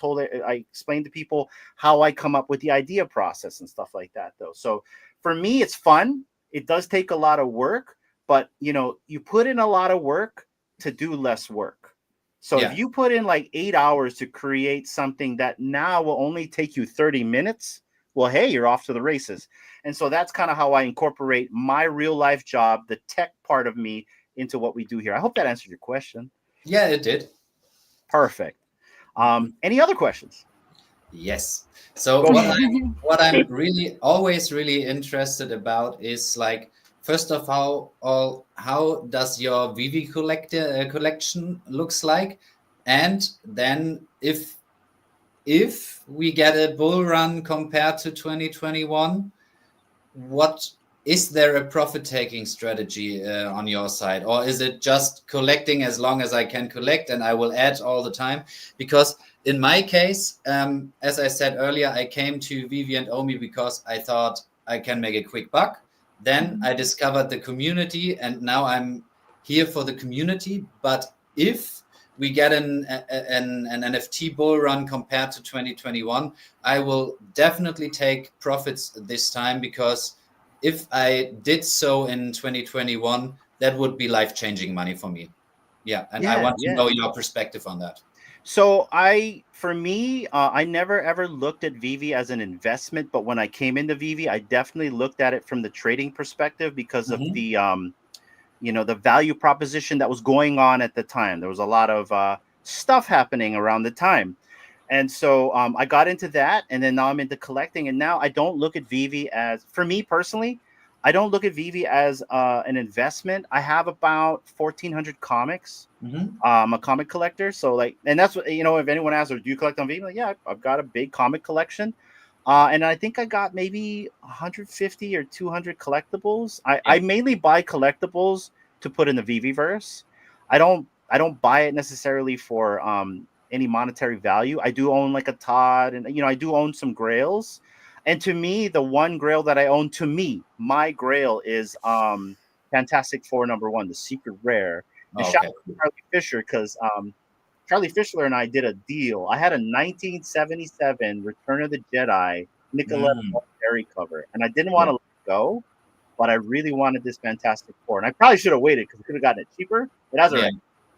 explained to people how I come up with the idea process and stuff like that, though. So for me, it's fun. It does take a lot of work, but you put in a lot of work to do less work. So if you put in like 8 hours to create something that now will only take you 30 minutes, well, hey, you're off to the races. And so that's kind of how I incorporate my real life job, the tech part of me, into what we do here. I hope that answered your question. Yeah, it did. Perfect. Any other questions? Yes. So what I'm really always really interested about is, like, first of all, how does your VV collection looks like, and then if we get a bull run compared to 2021, what is there a profit-taking strategy on your side, or is it just collecting as long as I can collect and I will add all the time? Because in my case, as I said earlier, I came to Vivi and Omi because I thought I can make a quick buck. Then I discovered the community, and now I'm here for the community. But if we get an NFT bull run compared to 2021, I will definitely take profits this time, because if I did so in 2021, that would be life-changing money for me. Yeah, and I want to know your perspective on that. So I never ever looked at Vivi as an investment, but when I came into Vivi, I definitely looked at it from the trading perspective because of the the value proposition that was going on at the time. There was a lot of stuff happening around the time. And so I got into that, and then now I'm into collecting. And now I don't look at Vivi as, for me personally, I don't look at Vivi as an investment. I have about 1,400 comics. I'm a comic collector. So and that's what, if anyone asks, do you collect on Vivi? Like, yeah, I've got a big comic collection. And I think I got maybe 150 or 200 collectibles. I mainly buy collectibles to put in the Viviverse. I don't buy it necessarily for any monetary value. I do own like a Todd, and I do own some grails. And to me, the one grail that I own, my grail is Fantastic Four #1, the secret rare. And shout out to Charlie Fisher, because Charlie Fisher and I did a deal. I had a 1977 Return of the Jedi Nicolette Berry cover, and I didn't want to let it go, but I really wanted this Fantastic Four. And I probably should have waited because I could have gotten it cheaper. But that's all right.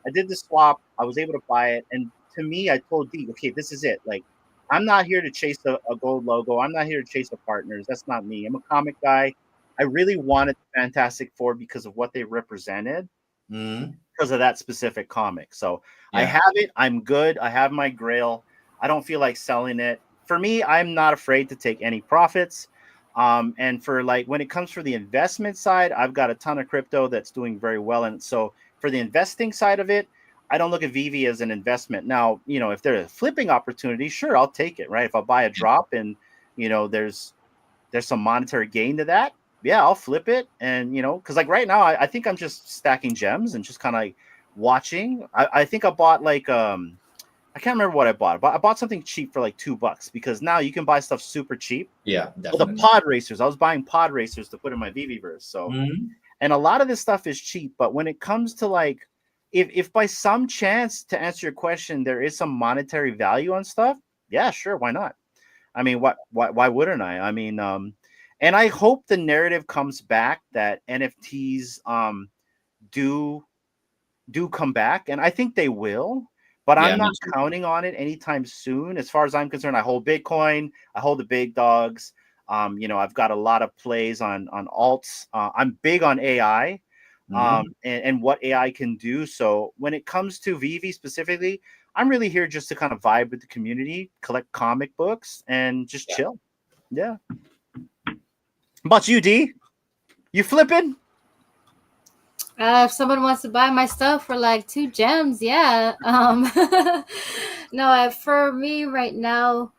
I did the swap. I was able to buy it. And to me, I told Dee, okay, this is it. Like, I'm not here to chase a gold logo. I'm not here to chase the partners. That's not me. I'm a comic guy. I really wanted Fantastic Four because of what they represented, because of that specific comic. So I have it. I'm good. I have my grail. I don't feel like selling it. For me, I'm not afraid to take any profits. And for when it comes for the investment side, I've got a ton of crypto that's doing very well. And so for the investing side of it, I don't look at Vivi as an investment. Now, if there's a flipping opportunity, sure, I'll take it, right? If I buy a drop and, there's some monetary gain to that, yeah, I'll flip it. And, because right now, I think I'm just stacking gems and just kind of watching. I think I bought I can't remember what I bought, but I bought something cheap for like $2 because now you can buy stuff super cheap. Yeah, definitely. Well, the pod racers, I was buying pod racers to put in my Viviverse. So, and a lot of this stuff is cheap, but when it comes to if by some chance, to answer your question, there is some monetary value on stuff, Yeah, sure, why not? I mean, why wouldn't I? I mean, and I hope the narrative comes back that NFTs do come back, and I think they will, but Yeah, I'm me not too. counting on it anytime soon. As far as I'm concerned, I hold Bitcoin, I hold the big dogs. I've got a lot of plays on alts. I'm big on AI, Mhm. and what AI can do. So when it comes to VV specifically, I'm really here just to kind of vibe with the community, collect comic books, and just Yeah. chill. Yeah. How about you, D? You flipping? If someone wants to buy my stuff for like 2 gems, yeah. No, for me right now,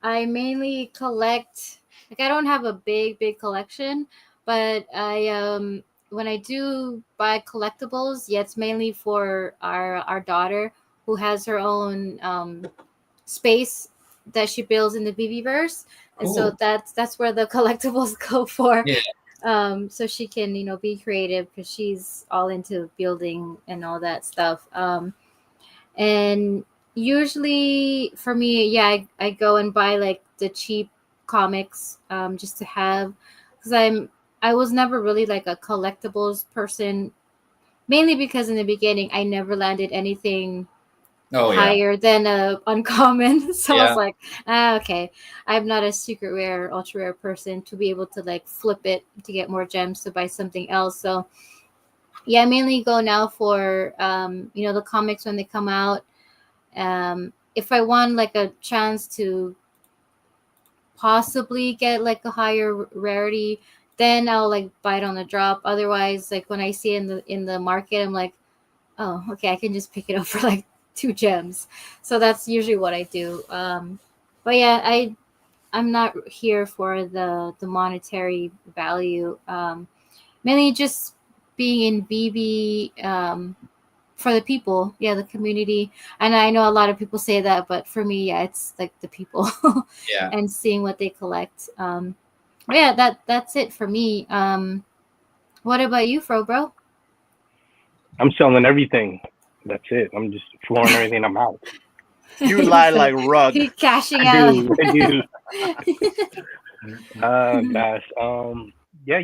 I mainly collect. Like, I don't have a big collection, but I when I do buy collectibles, yeah, it's mainly for our daughter who has her own space that she builds in the BB-verse, and so Cool. that's where the collectibles go for. Yeah. So she can be creative because she's all into building and all that stuff. And usually for me, yeah, I go and buy like the cheap comics just to have, because I was never really like a collectibles person, mainly because in the beginning I never landed anything Oh yeah. higher than a uncommon. So I was Yeah. like, okay, I'm not a secret rare, ultra rare person to be able to like flip it to get more gems to buy something else. So yeah, I mainly go now for the comics when they come out. If I want like a chance to possibly get like a higher rarity, then I'll like buy it on the drop. Otherwise, like when I see it in the market, I'm like, oh, okay, I can just pick it up for like 2 gems. So that's usually what I do. But yeah, I'm not here for the monetary value. Mainly just being in BB for the people, yeah, the community. And I know a lot of people say that, but for me, yeah, it's like the people Yeah. and seeing what they collect. But yeah, that's it for me. What about you, FroBro? I'm selling everything. That's it. I'm just flooring everything. I'm out. You lie So like rug. he cashing I out. do. I do. Gosh. Yeah.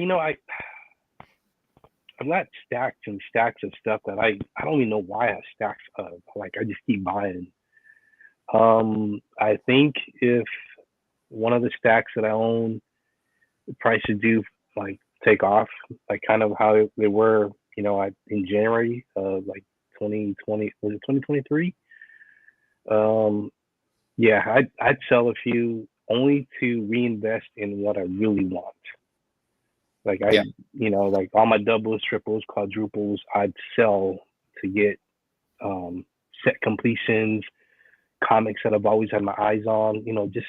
I've got stacks and stacks of stuff that I don't even know why I have stacks of. Like I just keep buying. I think if one of the stacks that I own, the prices do like take off, like kind of how they were, in January of like 2020, was it 2023? Um, yeah, I'd sell a few only to reinvest in what I really want. Like Yeah. like all my doubles, triples, quadruples, I'd sell to get um, set completions, comics that I've always had my eyes on. Just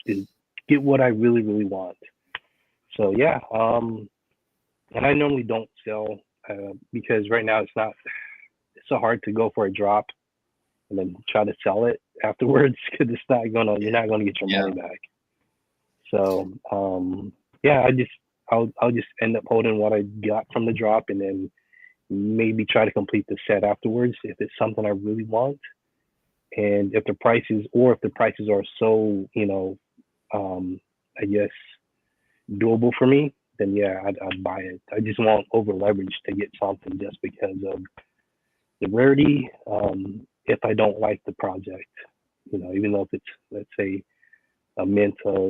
to get what I really, really want. So yeah, and I normally don't sell because right now it's so hard to go for a drop and then try to sell it afterwards because you're not gonna get your Yeah. money back. So yeah, I'll just end up holding what I got from the drop and then maybe try to complete the set afterwards if it's something I really want. And if the prices are so, um, I guess doable for me, then yeah, I'd buy it. I just won't over leverage to get something just because of the rarity. If I don't like the project, even though if it's, let's say, a mint of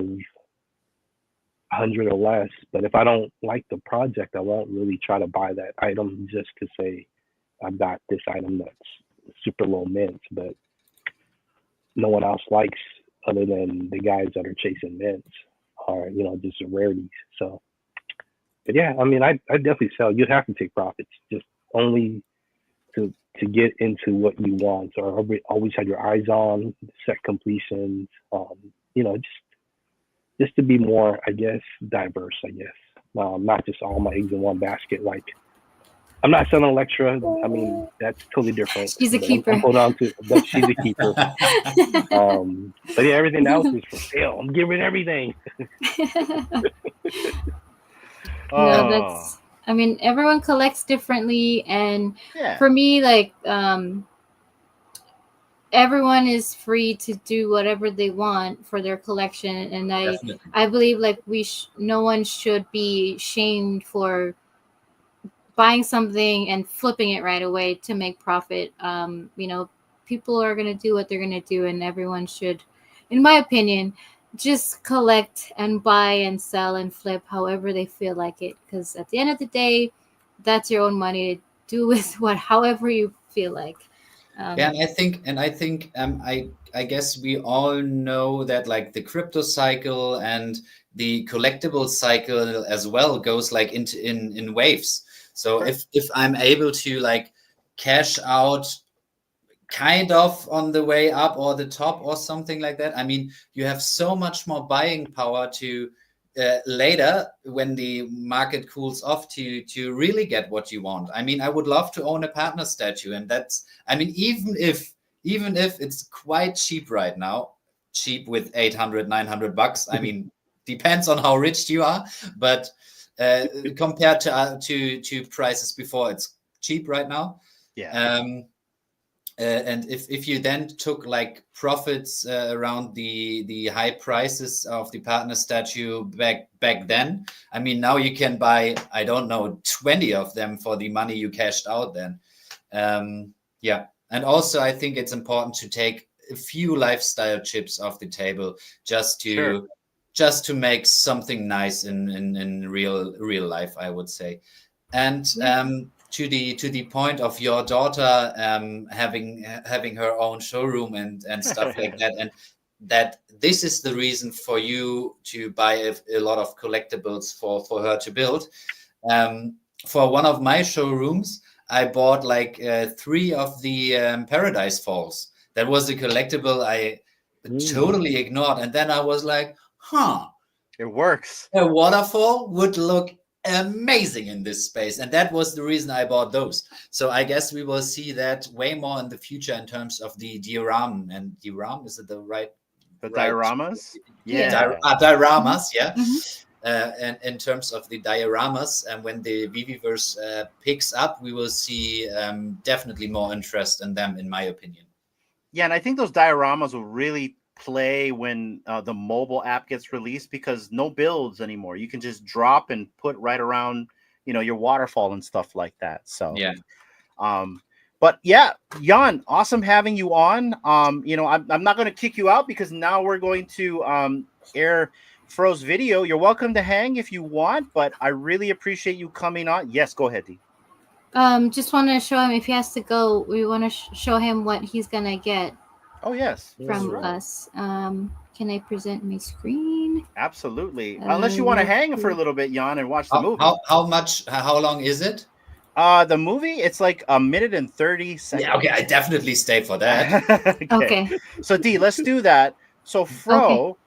100 or less, but if I don't like the project, I won't really try to buy that item just to say I've got this item that's super low mint, but no one else likes other than the guys that are chasing mints or just rarities. So, but yeah, I mean, I definitely sell. You'd have to take profits, just only to get into what you want, or always have your eyes on set completions. Just to be more, I guess, diverse. I guess not just all my eggs in one basket. Like I'm not selling Electra. I mean, that's totally different. She's a But I'm keeper. holding on to, but she's a keeper. But yeah, everything else is for sale. I'm giving everything. No, Oh, I mean, everyone collects differently, and yeah. for me, like, everyone is free to do whatever they want for their collection, and Definitely. I believe like no one should be shamed for buying something and flipping it right away to make profit. People are going to do what they're going to do, and everyone should, in my opinion, just collect and buy and sell and flip however they feel like it, because at the end of the day, that's your own money to do with however you feel like. Yeah, um, and I think I guess we all know that like the crypto cycle and the collectible cycle as well goes like into in waves. So Sure. if I'm able to like cash out kind of on the way up or the top or something like that, I mean, you have so much more buying power to later when the market cools off to really get what you want. I mean, I would love to own a partner statue, and that's, I mean, even if it's quite cheap right now, cheap with 800 $900, I mean, depends on how rich you are, but compared to prices before, it's cheap right now. Yeah. And if you then took like profits around the high prices of the partner statue back then, I mean, now you can buy, I don't know, 20 of them for the money you cashed out then. Yeah. And also I think it's important to take a few lifestyle chips off the table just to Sure. just to make something nice in real life, I would say. And to the point of your daughter having her own showroom and stuff like that, and that this is the reason for you to buy a lot of collectibles for her to build. For one of my showrooms, I bought like 3 of the Paradise Falls. That was a collectible I totally ignored, and then I was like, It works. a waterfall would look amazing in this space, and that was the reason I bought those. So I guess we will see that way more in the future in terms of the diorama. And diorama, is it the right dioramas? Yeah. dioramas, yeah. Mhm. And in terms of the dioramas, and when the Viviverse picks up, we will see definitely more interest in them, in my opinion. Yeah, and I think those dioramas will really play when the mobile app gets released, because no builds anymore. You can just drop and put right around, your waterfall and stuff like that. So Yeah. But yeah, Jan, awesome having you on. I'm not going to kick you out, because now we're going to air Fro's video. You're welcome to hang if you want, but I really appreciate you coming on. Yes, go ahead, D. Just want to show him if he has to go. We want to show him what he's gonna get Oh, yes. from Right. us. Can I present my screen? Absolutely. Unless you want to hang for a little bit, Jan, and watch the movie. How long is it? The movie, it's like 1 minute and 30 seconds. Yeah, okay, I definitely stay for that. Okay. So D, let's do that. So Fro,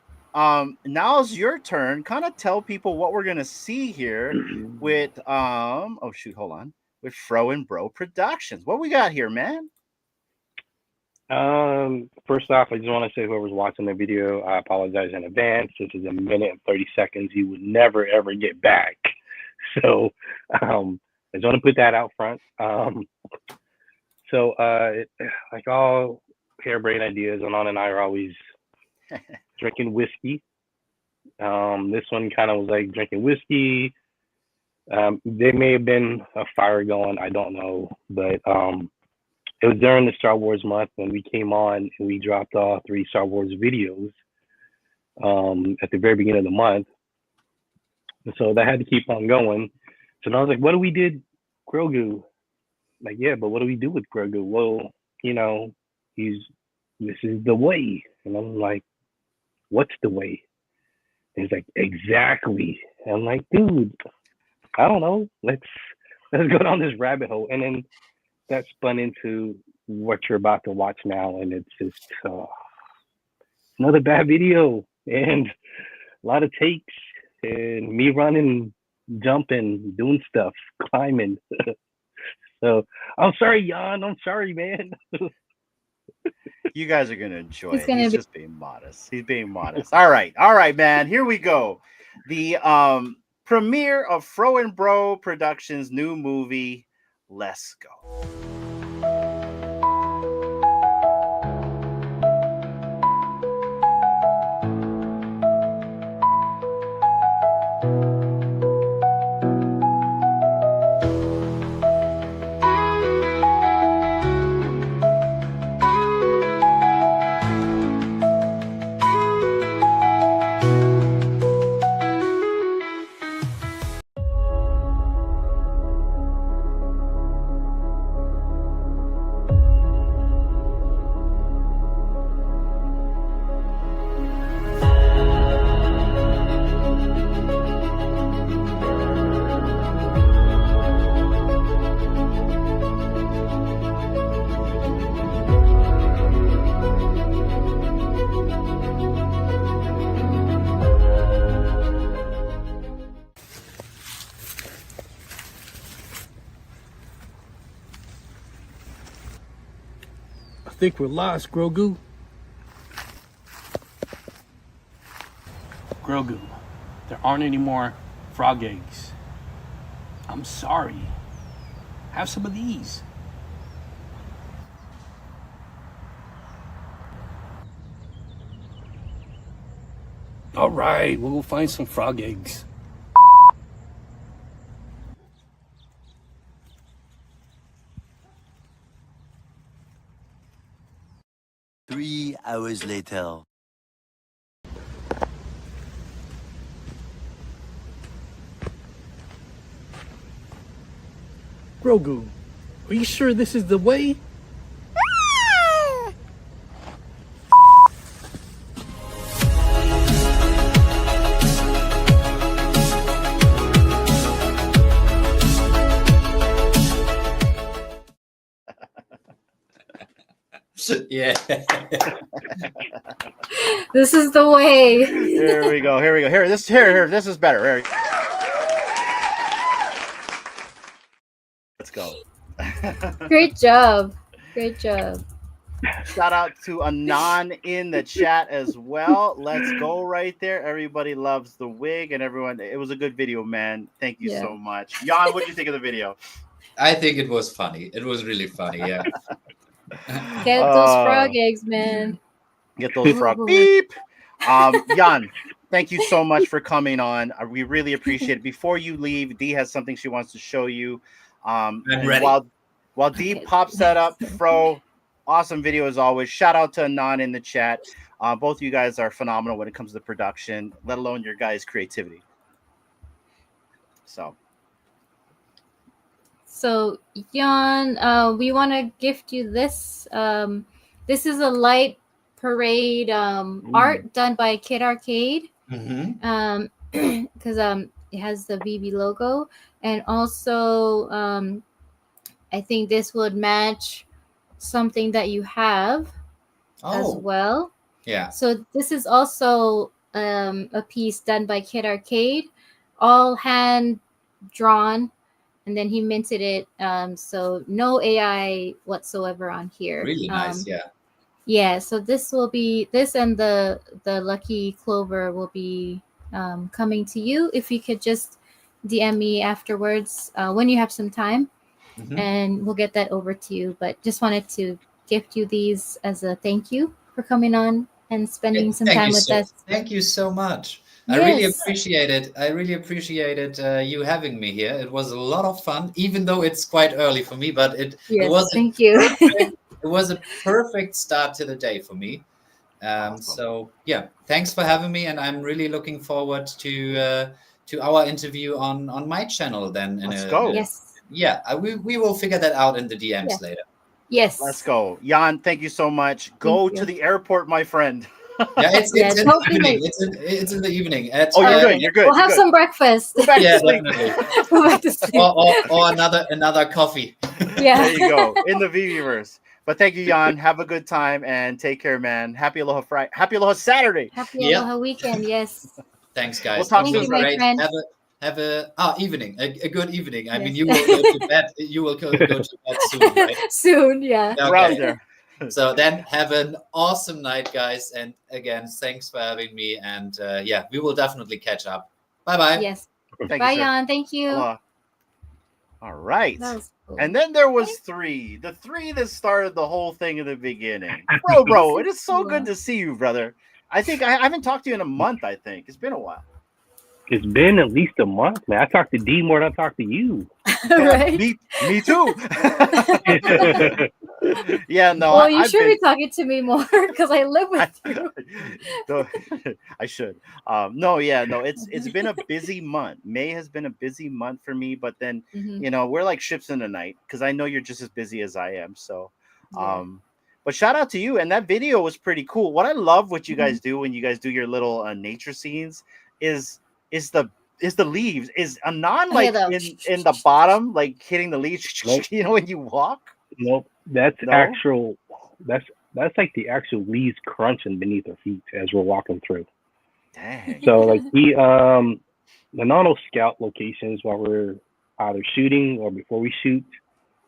now's your turn. Kind of tell people what we're gonna see here with with Fro and Bro Productions. What we got here, man? First off, I just want to say whoever's watching the video, I apologize in advance. This is 1 minute and 30 seconds you would never ever get back. So I just want to put that out front. Like all harebrained ideas, Anon and I are always drinking whiskey. This one kind of was like drinking whiskey. There may have been a fire going, I don't know, but it was during the Star Wars month when we came on and we dropped all 3 Star Wars videos at the very beginning of the month. And so that had to keep on going. So now I was like, what do we did Grogu? Like, yeah, but what do we do with Grogu? Well, this is the way. And I'm like, what's the way? And he's like, exactly. And I'm like, dude, I don't know. Let's go down this rabbit hole. And then that spun into what you're about to watch now. And it's just another bad video and a lot of takes and me running, jumping, doing stuff, climbing. So I'm sorry, Jan. I'm sorry, man. You guys are gonna enjoy He's it. gonna He's be- just being modest. He's being modest. All right, man. Here we go. The premiere of Fro and Bro Productions' new movie. Let's go. think we're lost, Grogu? Grogu, there aren't any more frog eggs. I'm sorry. Have some of these. All right, we'll go find some frog eggs. Three hours later. Grogu, are you sure this is the way? Yeah. This is the way. Here we go. Here we go. Here, this is better. Here. Let's go. Great job. Great job. Shout out to Anon in the chat as well. Let's go right there. Everybody loves the wig and everyone. It was a good video, man. Thank you so much. Jan, what did you think of the video? I think it was funny. It was really funny. Yeah. Get those frog eggs, man. Get those frog beep. Jan, thank you so much for coming on. We really appreciate it. Before you leave, Dee has something she wants to show you. I'm ready. While Dee pops that up, Fro, awesome video as always. Shout out to Anon in the chat. Both of you guys are phenomenal when it comes to production, let alone your guys' creativity. So, Jan, we want to gift you this. This is a light parade art done by Kid Arcade. Because it has the VB logo, and also I think this would match something that you have as well. Yeah. So this is also a piece done by Kid Arcade, all hand drawn, and then he minted it. So no AI whatsoever on here. Really nice. Yeah. Yeah. So this and the Lucky Clover will be coming to you. If you could just DM me afterwards when you have some time, and we'll get that over to you. But just wanted to gift you these as a thank you for coming on and spending some time with us. Thank you so much. Yes. I really appreciate it. I really appreciated you having me here. It was a lot of fun, even though it's quite early for me. But it was thank you. It was a perfect start to the day for me. So yeah, thanks for having me, and I'm really looking forward to our interview on my channel. Then let's go. Yes. Yeah, we will figure that out in the DMs later. Yes. Let's go. Jan, thank you so much. Go to the airport, my friend. Yeah, it's in the evening. It's in the evening. You're good. You're good. We'll have some breakfast. Go back to sleep. Definitely. Go back to sleep. Or another coffee. Yeah. There you go. In the VVverse. But thank you, Jan. Have a good time and take care, man. Happy Aloha Friday. Happy Aloha Saturday. Happy Aloha weekend. Yes. Thanks, guys. We'll talk soon. Great. Have a evening. A good evening. I mean, you will go to bed. You will go to bed soon, right? Soon, yeah. Okay. So then have an awesome night, guys. And again, thanks for having me. And yeah, we will definitely catch up. Bye-bye. Yes. Thank Bye, you, Jan. Thank you. All right. That was cool. And then there was three. The three that started the whole thing in the beginning. Bro, it is so good to see you, brother. I think I haven't talked to you in a month, I think. It's been a while. It's been at least a month, man. I talked to D more than I talked to you. Right? Me too. Yeah, no. Well, you should be talking to me more because I live with you. I should. No, it's been a busy month. May has been a busy month for me, but then we're like ships in the night because I know you're just as busy as I am. So but shout out to you. And that video was pretty cool. What I love what you guys do when you guys do your little nature scenes is the leaves. Is Anon like in the bottom, like hitting the leaves, Nope. when you walk? Nope. That's No? actual. That's like the actual leaves crunching beneath our feet as we're walking through. Dang. So like the Nano scout locations while we're either shooting or before we shoot.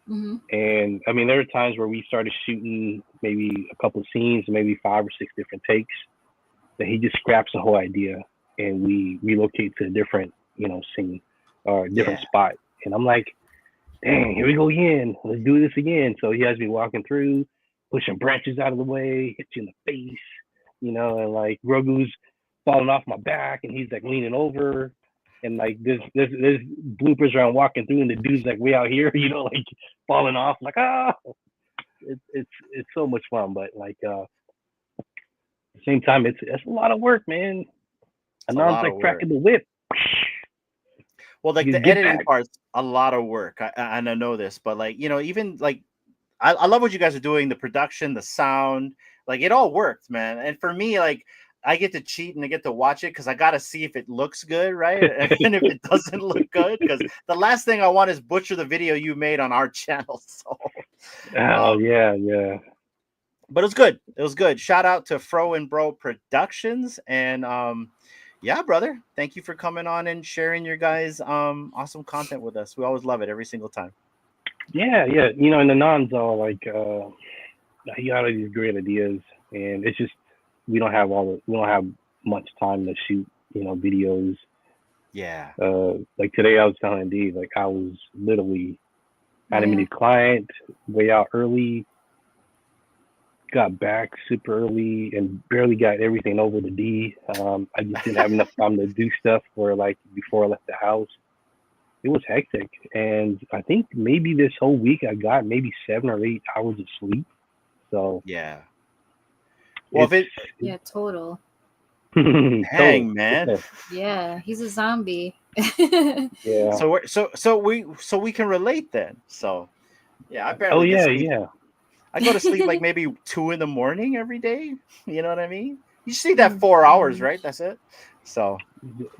And I mean, there are times where we started shooting maybe a couple of scenes, maybe 5 or 6 different takes. Then he just scraps the whole idea, and we relocate to a different, scene or a different Yeah. spot. And I'm like, dang, here we go again. Let's do this again. So he has me walking through, pushing branches out of the way, hit you in the face, and like Grogu's falling off my back, and he's like leaning over, and like there's bloopers around walking through, and the dude's like way out here, like falling off, like it's so much fun, but like at the same time, it's a lot of work, man. And now it's like cracking the whip. Well, like You the get editing back. part's a lot of work, and I know this, but like even like I love what you guys are doing, the production, the sound, like it all worked, man. And for me, like I get to cheat and I get to watch it because I gotta see if it looks good, right? And if it doesn't look good, because the last thing I want is butcher the video you made on our channel. So, Yeah. but it was good. It was good. Shout out to Fro and Bro Productions, and yeah, brother, thank you for coming on and sharing your guys' awesome content with us. We always love it every single time. Yeah. And the non's all like, he got all these great ideas, and it's just we don't have much time to shoot, videos. Yeah. Like today, I was telling D, like I was literally had a meeting client way out early, got back super early, and barely got everything over to D. I just didn't have enough time to do stuff for like before I left the house. It was hectic, and I think maybe this whole week I got maybe 7 or 8 hours of sleep. So yeah. Well, total. Dang, man. Yeah, he's a zombie. Yeah. So we can relate then. So yeah, I barely. Oh yeah, sleep. yeah. I go to sleep like maybe 2 a.m. every day. You know what I mean? You sleep that 4 hours, right? That's it. So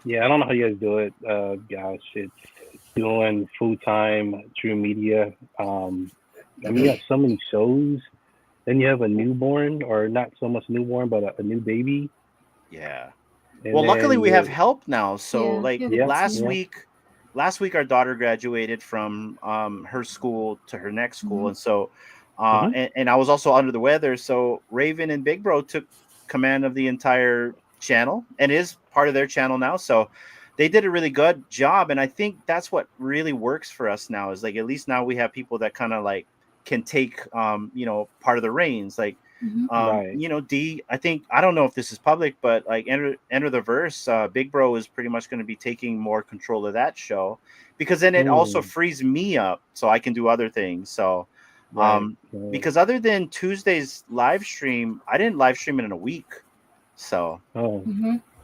yeah, I don't know how you guys do it, gosh. It's doing full time True Media. I mean, you have so many shows. Then you have a newborn, or not so much newborn, but a new baby. Yeah. And well, luckily then we have help now. So Yeah. last week our daughter graduated from her school to her next school, and so and I was also under the weather. So Raven and Big Bro took command of the entire channel and is part of their channel now. So they did a really good job, and I think that's what really works for us now. Is like at least now we have people that kind of like can take part of the reins, like. Right. D, I think, I don't know if this is public, but like enter the verse, Big Bro is pretty much going to be taking more control of that show, because then it also frees me up so I can do other things. So because other than Tuesday's live stream, I didn't live stream it in a week. So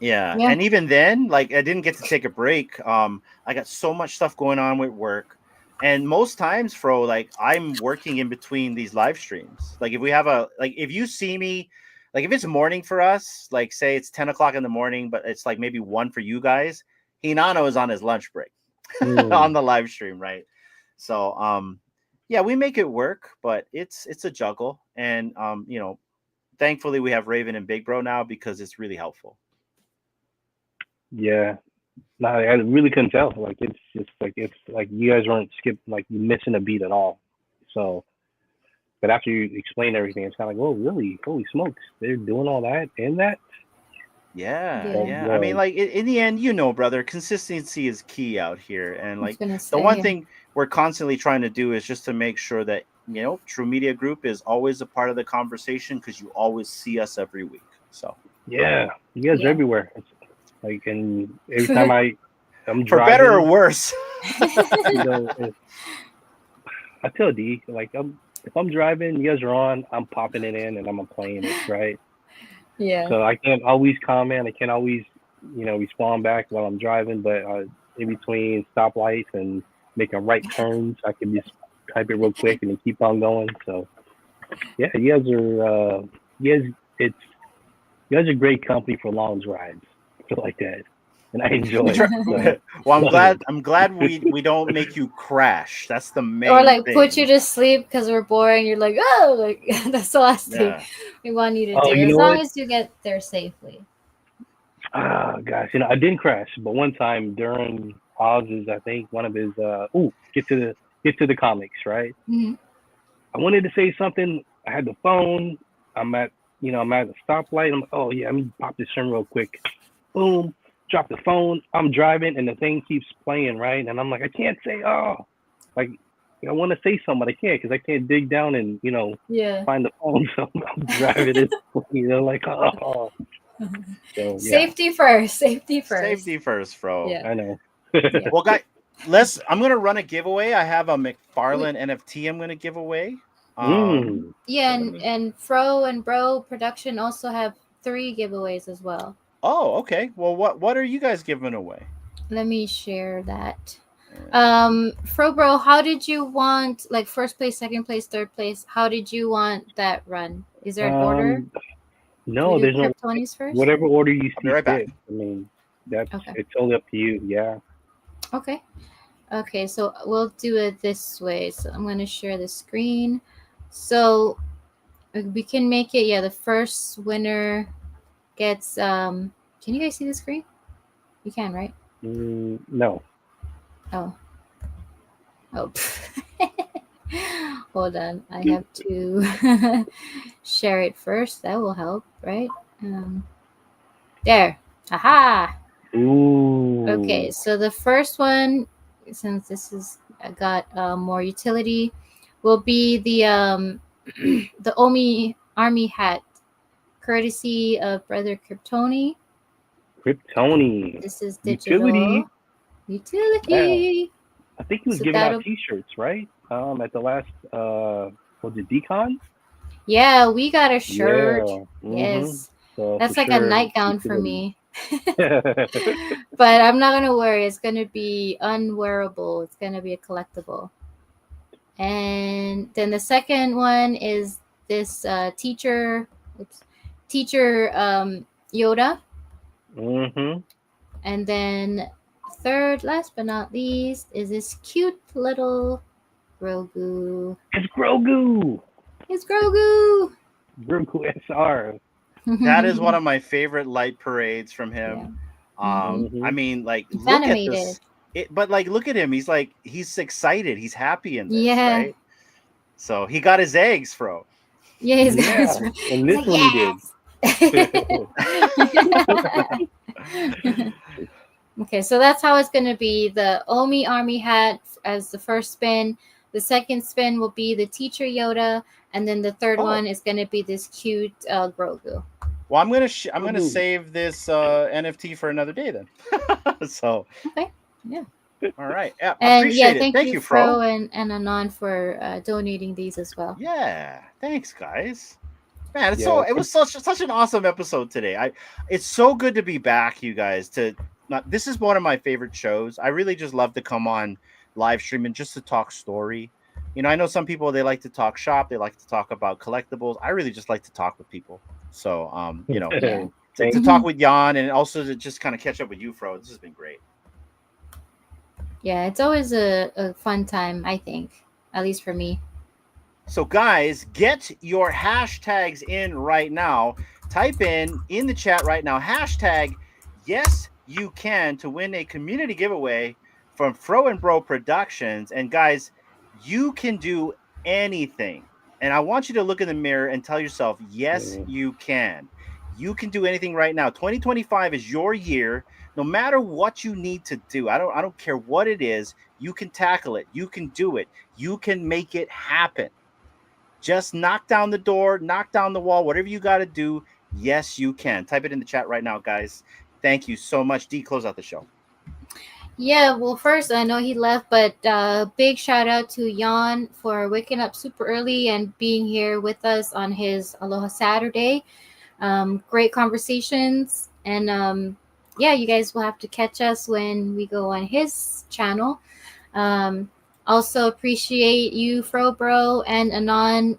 yeah. And even then, like I didn't get to take a break. I got so much stuff going on with work. And most times, Fro, like I'm working in between these live streams. Like if we have if you see me, like if it's morning for us, like say it's 10 o'clock in the morning, but it's like maybe 1 for you guys, Hinano is on his lunch break on the live stream, right? So yeah, we make it work, but it's a juggle. And thankfully we have Raven and Big Bro now because it's really helpful. Yeah. No, I really couldn't tell. Like it's just like you guys weren't like missing a beat at all. So, but after you explain everything, it's kind of like, oh, really? Holy smokes, they're doing all that and that. Yeah. I mean, like in the end, brother, consistency is key out here, and like the one thing we're constantly trying to do is just to make sure that True Media Group is always a part of the conversation, because you always see us every week. So yeah, you guys are everywhere. It's, like, and every time I'm driving, for better or worse. I tell D, like if I'm driving, you guys are on, I'm popping it in and I'm playing it, right? Yeah. So I can't always comment. I can't always, respond back while I'm driving. But in between stoplights and making right turns, I can just type it real quick and then keep on going. So yeah, you guys are great company for long drives. Like that, and I enjoy it. So. Well, I'm glad we don't make you crash. That's the main or like thing. Put you to sleep because we're boring. You're like, oh, like that's the last thing we want you to do, as long as you get there safely. Gosh, I didn't crash, but one time during Oz's, I think one of his get to the comics, right? I wanted to say something I had the phone. I'm at I'm at a stoplight. I'm like, oh yeah, let me pop this in real quick. Boom, drop the phone. I'm driving and the thing keeps playing, right? And I'm like, I can't say like I want to say something, but I can't because I can't dig down and Yeah. find the phone. So I'm driving it, like oh. So yeah, Safety first. Safety first. Safety first, Fro. Yeah. I know. Yeah. Well, guys, I'm gonna run a giveaway. I have a McFarlane NFT I'm gonna give away. Yeah, so let me- and Fro and Bro Production also have 3 giveaways as well. Oh, okay. Well, what are you guys giving away? Let me share that. FroBro, how did you want, like, first place, second place, third place? How did you want that run? Is there an order? No, We do there's no Kryptoni's first. whatever order you I'll be see right back. fit. I mean, that's Okay. it's totally up to you. Yeah. Okay. Okay, so we'll do it this way. So I'm gonna share the screen. So we can make it. Yeah, the first winner gets. Can you guys see the screen? You can, right? No. Oh. Oh. Hold on. I have to share it first. That will help, right? There. Aha. Ooh. Okay, so the first one, since this is got more utility, will be the the Omi army hat, courtesy of Brother Kryptoni. Kryptoni. This is digital utility. I think he was So giving out that'll- T-shirts, right? At the last was it Decon? Yeah, we got a shirt. Yeah. Yes, So that's for like sure, a nightgown for utility. me. But I'm not gonna wear it. It's gonna be unwearable. It's gonna be a collectible. And then the second one is this teacher Yoda. And then third, last but not least, is this cute little Grogu. It's Grogu. It's Grogu. Grogu SR. That is one of my favorite light parades from him. I mean, like, It's look animated. at this. But like, look at him. He's like, he's excited. He's happy in this, Yeah. right? So he got his eggs, Fro. Yeah, he's Yeah. And this like, one he did. Okay, so that's how it's going to be. The Omi army hat as the first spin. The second spin will be the teacher Yoda, and then the third one is going to be this cute Grogu. Well, I'm gonna save this NFT for another day then. So okay, yeah. All right. Yeah, And appreciate yeah, it. thank you, Fro. Fro and Anon for donating these as well. Yeah, thanks, guys. Man, it's Yeah. it was such an awesome episode today. It's so good to be back, you guys. This is one of my favorite shows. I really just love to come on live streaming just to talk story. I know some people, they like to talk shop, they like to talk about collectibles. I really just like to talk with people. So Yeah. to talk with Jan and also to just kind of catch up with you, Fro. This has been great. Yeah, it's always a fun time, I think, at least for me. So guys, get your hashtags in right now. Type in the chat right now, hashtag yes you can, to win a community giveaway from Fro and Bro Productions. And guys, you can do anything. And I want you to look in the mirror and tell yourself, yes, you can. You can do anything right now. 2025 is your year. No matter what you need to do, I don't care what it is, you can tackle it. You can do it. You can make it happen. Just knock down the door, knock down the wall, whatever you got to do. Yes, you can. Type it in the chat right now, guys. Thank you so much. D, close out the show. Yeah, well, first, I know he left, but big shout out to Jan for waking up super early and being here with us on his Aloha Saturday. Great conversations. And yeah, you guys will have to catch us when we go on his channel. Also appreciate you, FroBro and Anon,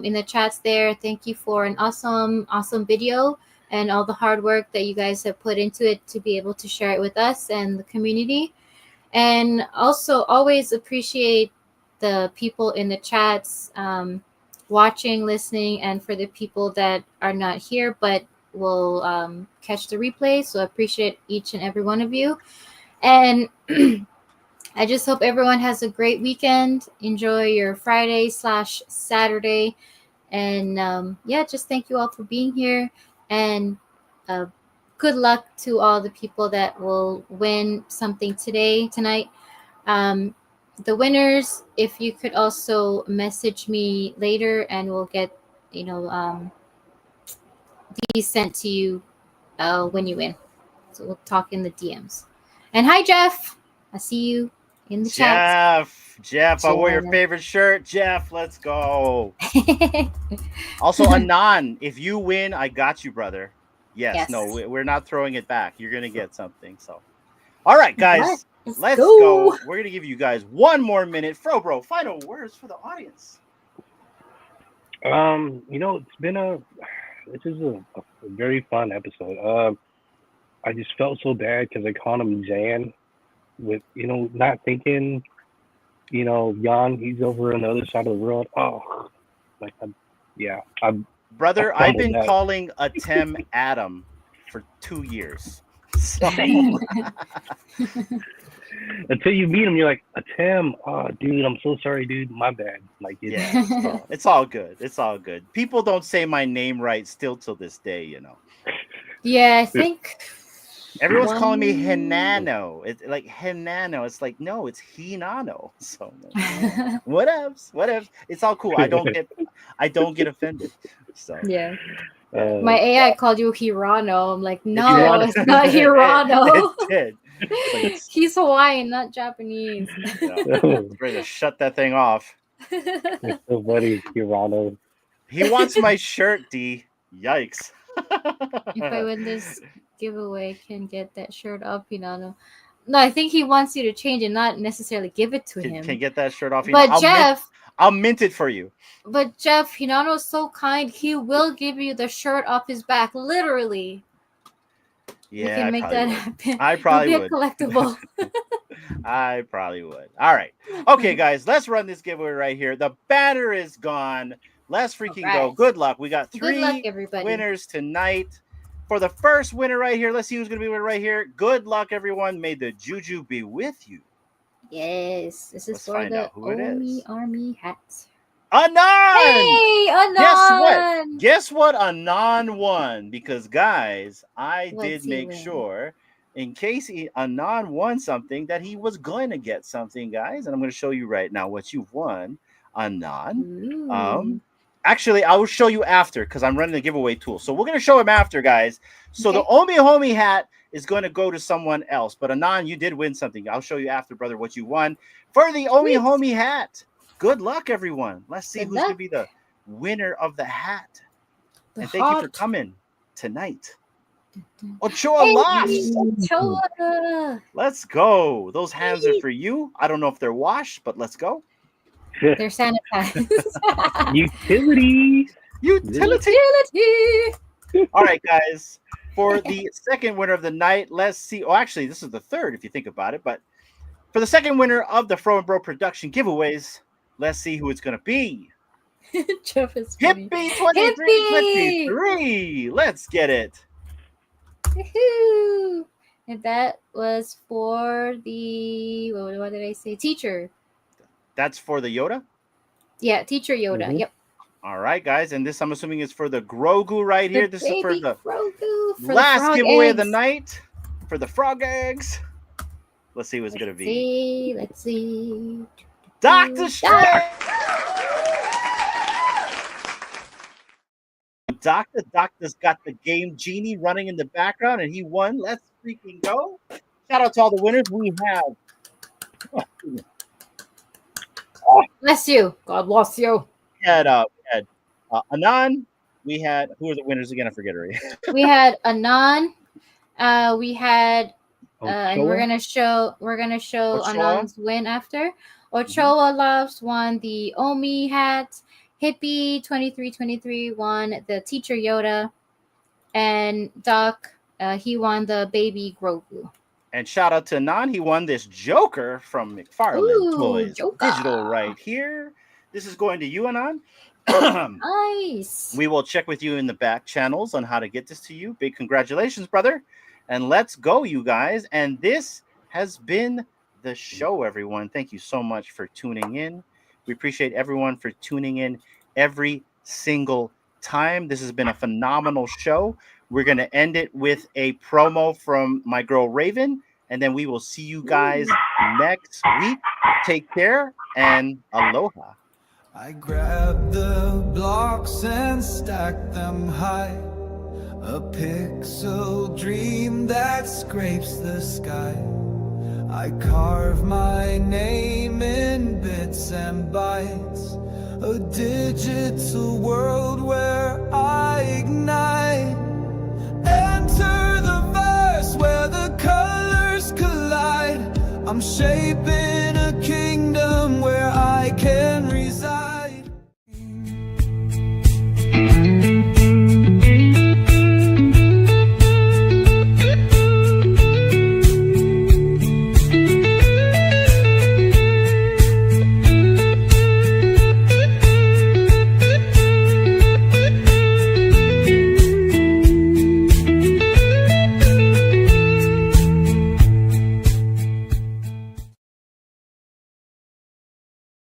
in the chats there. Thank you for an awesome video and all the hard work that you guys have put into it to be able to share it with us and the community. And also always appreciate the people in the chats, watching, listening, and for the people that are not here but will catch the replay. So I appreciate each and every one of you. And I just hope everyone has a great weekend. Enjoy your Friday/Saturday. And yeah, just thank you all for being here. And uh, good luck to all the people that will win something tonight. Um, the winners, if you could also message me later, and we'll get these sent to you when you win. So we'll talk in the DMs. And hi, Jeff. I see you in the chat. Jeff, I wore your favorite shirt. Jeff, let's go. Also, Anon, if you win, I got you, brother. Yes. No, we're not throwing it back. You're going to get something. So, all right, guys, let's go. We're going to give you guys one more minute. FroBro, final words for the audience. This is a very fun episode. I just felt so bad because I called him Jan with, not thinking, Jan, he's over on the other side of the world. Oh, Brother, I've been calling Atem Adam for 2 years. So. Until you meet him, you're like, Atem, oh, dude, I'm so sorry, dude. My bad. Like, it's all good. It's all good. People don't say my name right still till this day, Yeah, I think everyone's calling me Hinano. It's like Hinano. It's like, no, it's Hinano. So whatevs. It's all cool. I don't get offended. So yeah. My AI called you Hirano. I'm like, no, it's not Hirano. It did. He's Hawaiian, not Japanese. It's ready to shut that thing off. It's so funny, Hirano. He wants my shirt, D. Yikes. If I win this giveaway, can get that shirt up, Hinano. No, I think he wants you to change it, not necessarily give it to him. Can get that shirt off. But I'll mint it for you. But Jeff, Hinano's so kind. He will give you the shirt off his back, literally. Yeah, we can make that happen. I probably would. It'll be a collectible. I probably would. All right. Okay, guys, let's run this giveaway right here. The banner is gone. Let's freaking go. Good luck. We got 3 winners tonight. For the first winner right here, let's see who's going to be winner right here. Good luck, everyone. May the juju be with you. Yes. This is for the Omi Army hats. Anon! Hey, Anon! Guess what? Anon won. Because, guys, I did make sure, in case Anon won something, that he was going to get something, guys. And I'm going to show you right now what you've won, Anon. Actually, I will show you after because I'm running the giveaway tool. So we're going to show him after, guys. So the Omi Homie hat is going to go to someone else. But Anon, you did win something. I'll show you after, brother, what you won for the Omi Homie hat. Good luck, everyone. Let's see who's going to be the winner of the hat. And thank you for coming tonight. Ochoa laughs. Ochoa. Let's go. Those hands are for you. I don't know if they're washed, but let's go. They're sanitized. Utility. All right, guys. For the second winner of the night, let's see. Oh, actually, this is the third, if you think about it. But for the second winner of the FroBro production giveaways, let's see who it's going to be. Jeff is funny. Hippie 23. Let's get it. Woohoo! And that was for the, what did I say? Teacher. That's for the Yoda? Yeah, Teacher Yoda. Mm-hmm. Yep. All right, guys. And this, I'm assuming, is for the Grogu right here. This is for the Grogu, for last the giveaway eggs of the night for the frog eggs. Let's see what's going to be. Let's see. Dr. Strange! Doctor's got the game genie running in the background, and he won. Let's freaking go. Shout out to all the winners. We have... Bless you. God bless you. We had Anon. We had, who were the winners again? I forget already. We had Anon. We had and we're gonna show Ochoa? Anon's win after. Ochoa Loves won the Omi hat. Hippie 2323 won the Teacher Yoda, and Doc he won the Baby Grogu. And shout out to Anon. He won this Joker from McFarlane Toys Digital right here. This is going to you, Anon. Nice. We will check with you in the back channels on how to get this to you. Big congratulations, brother. And let's go, you guys. And this has been the show, everyone. Thank you so much for tuning in. We appreciate everyone for tuning in every single time. This has been a phenomenal show. We're going to end it with a promo from my girl Raven, and then we will see you guys next week. Take care and aloha. I grabbed the blocks and stacked them high, a pixel dream that scrapes the sky. I carve my name in bits and bytes, a digital world where I ignite. Enter the verse where the colors collide. I'm shaping a kingdom where I can reside.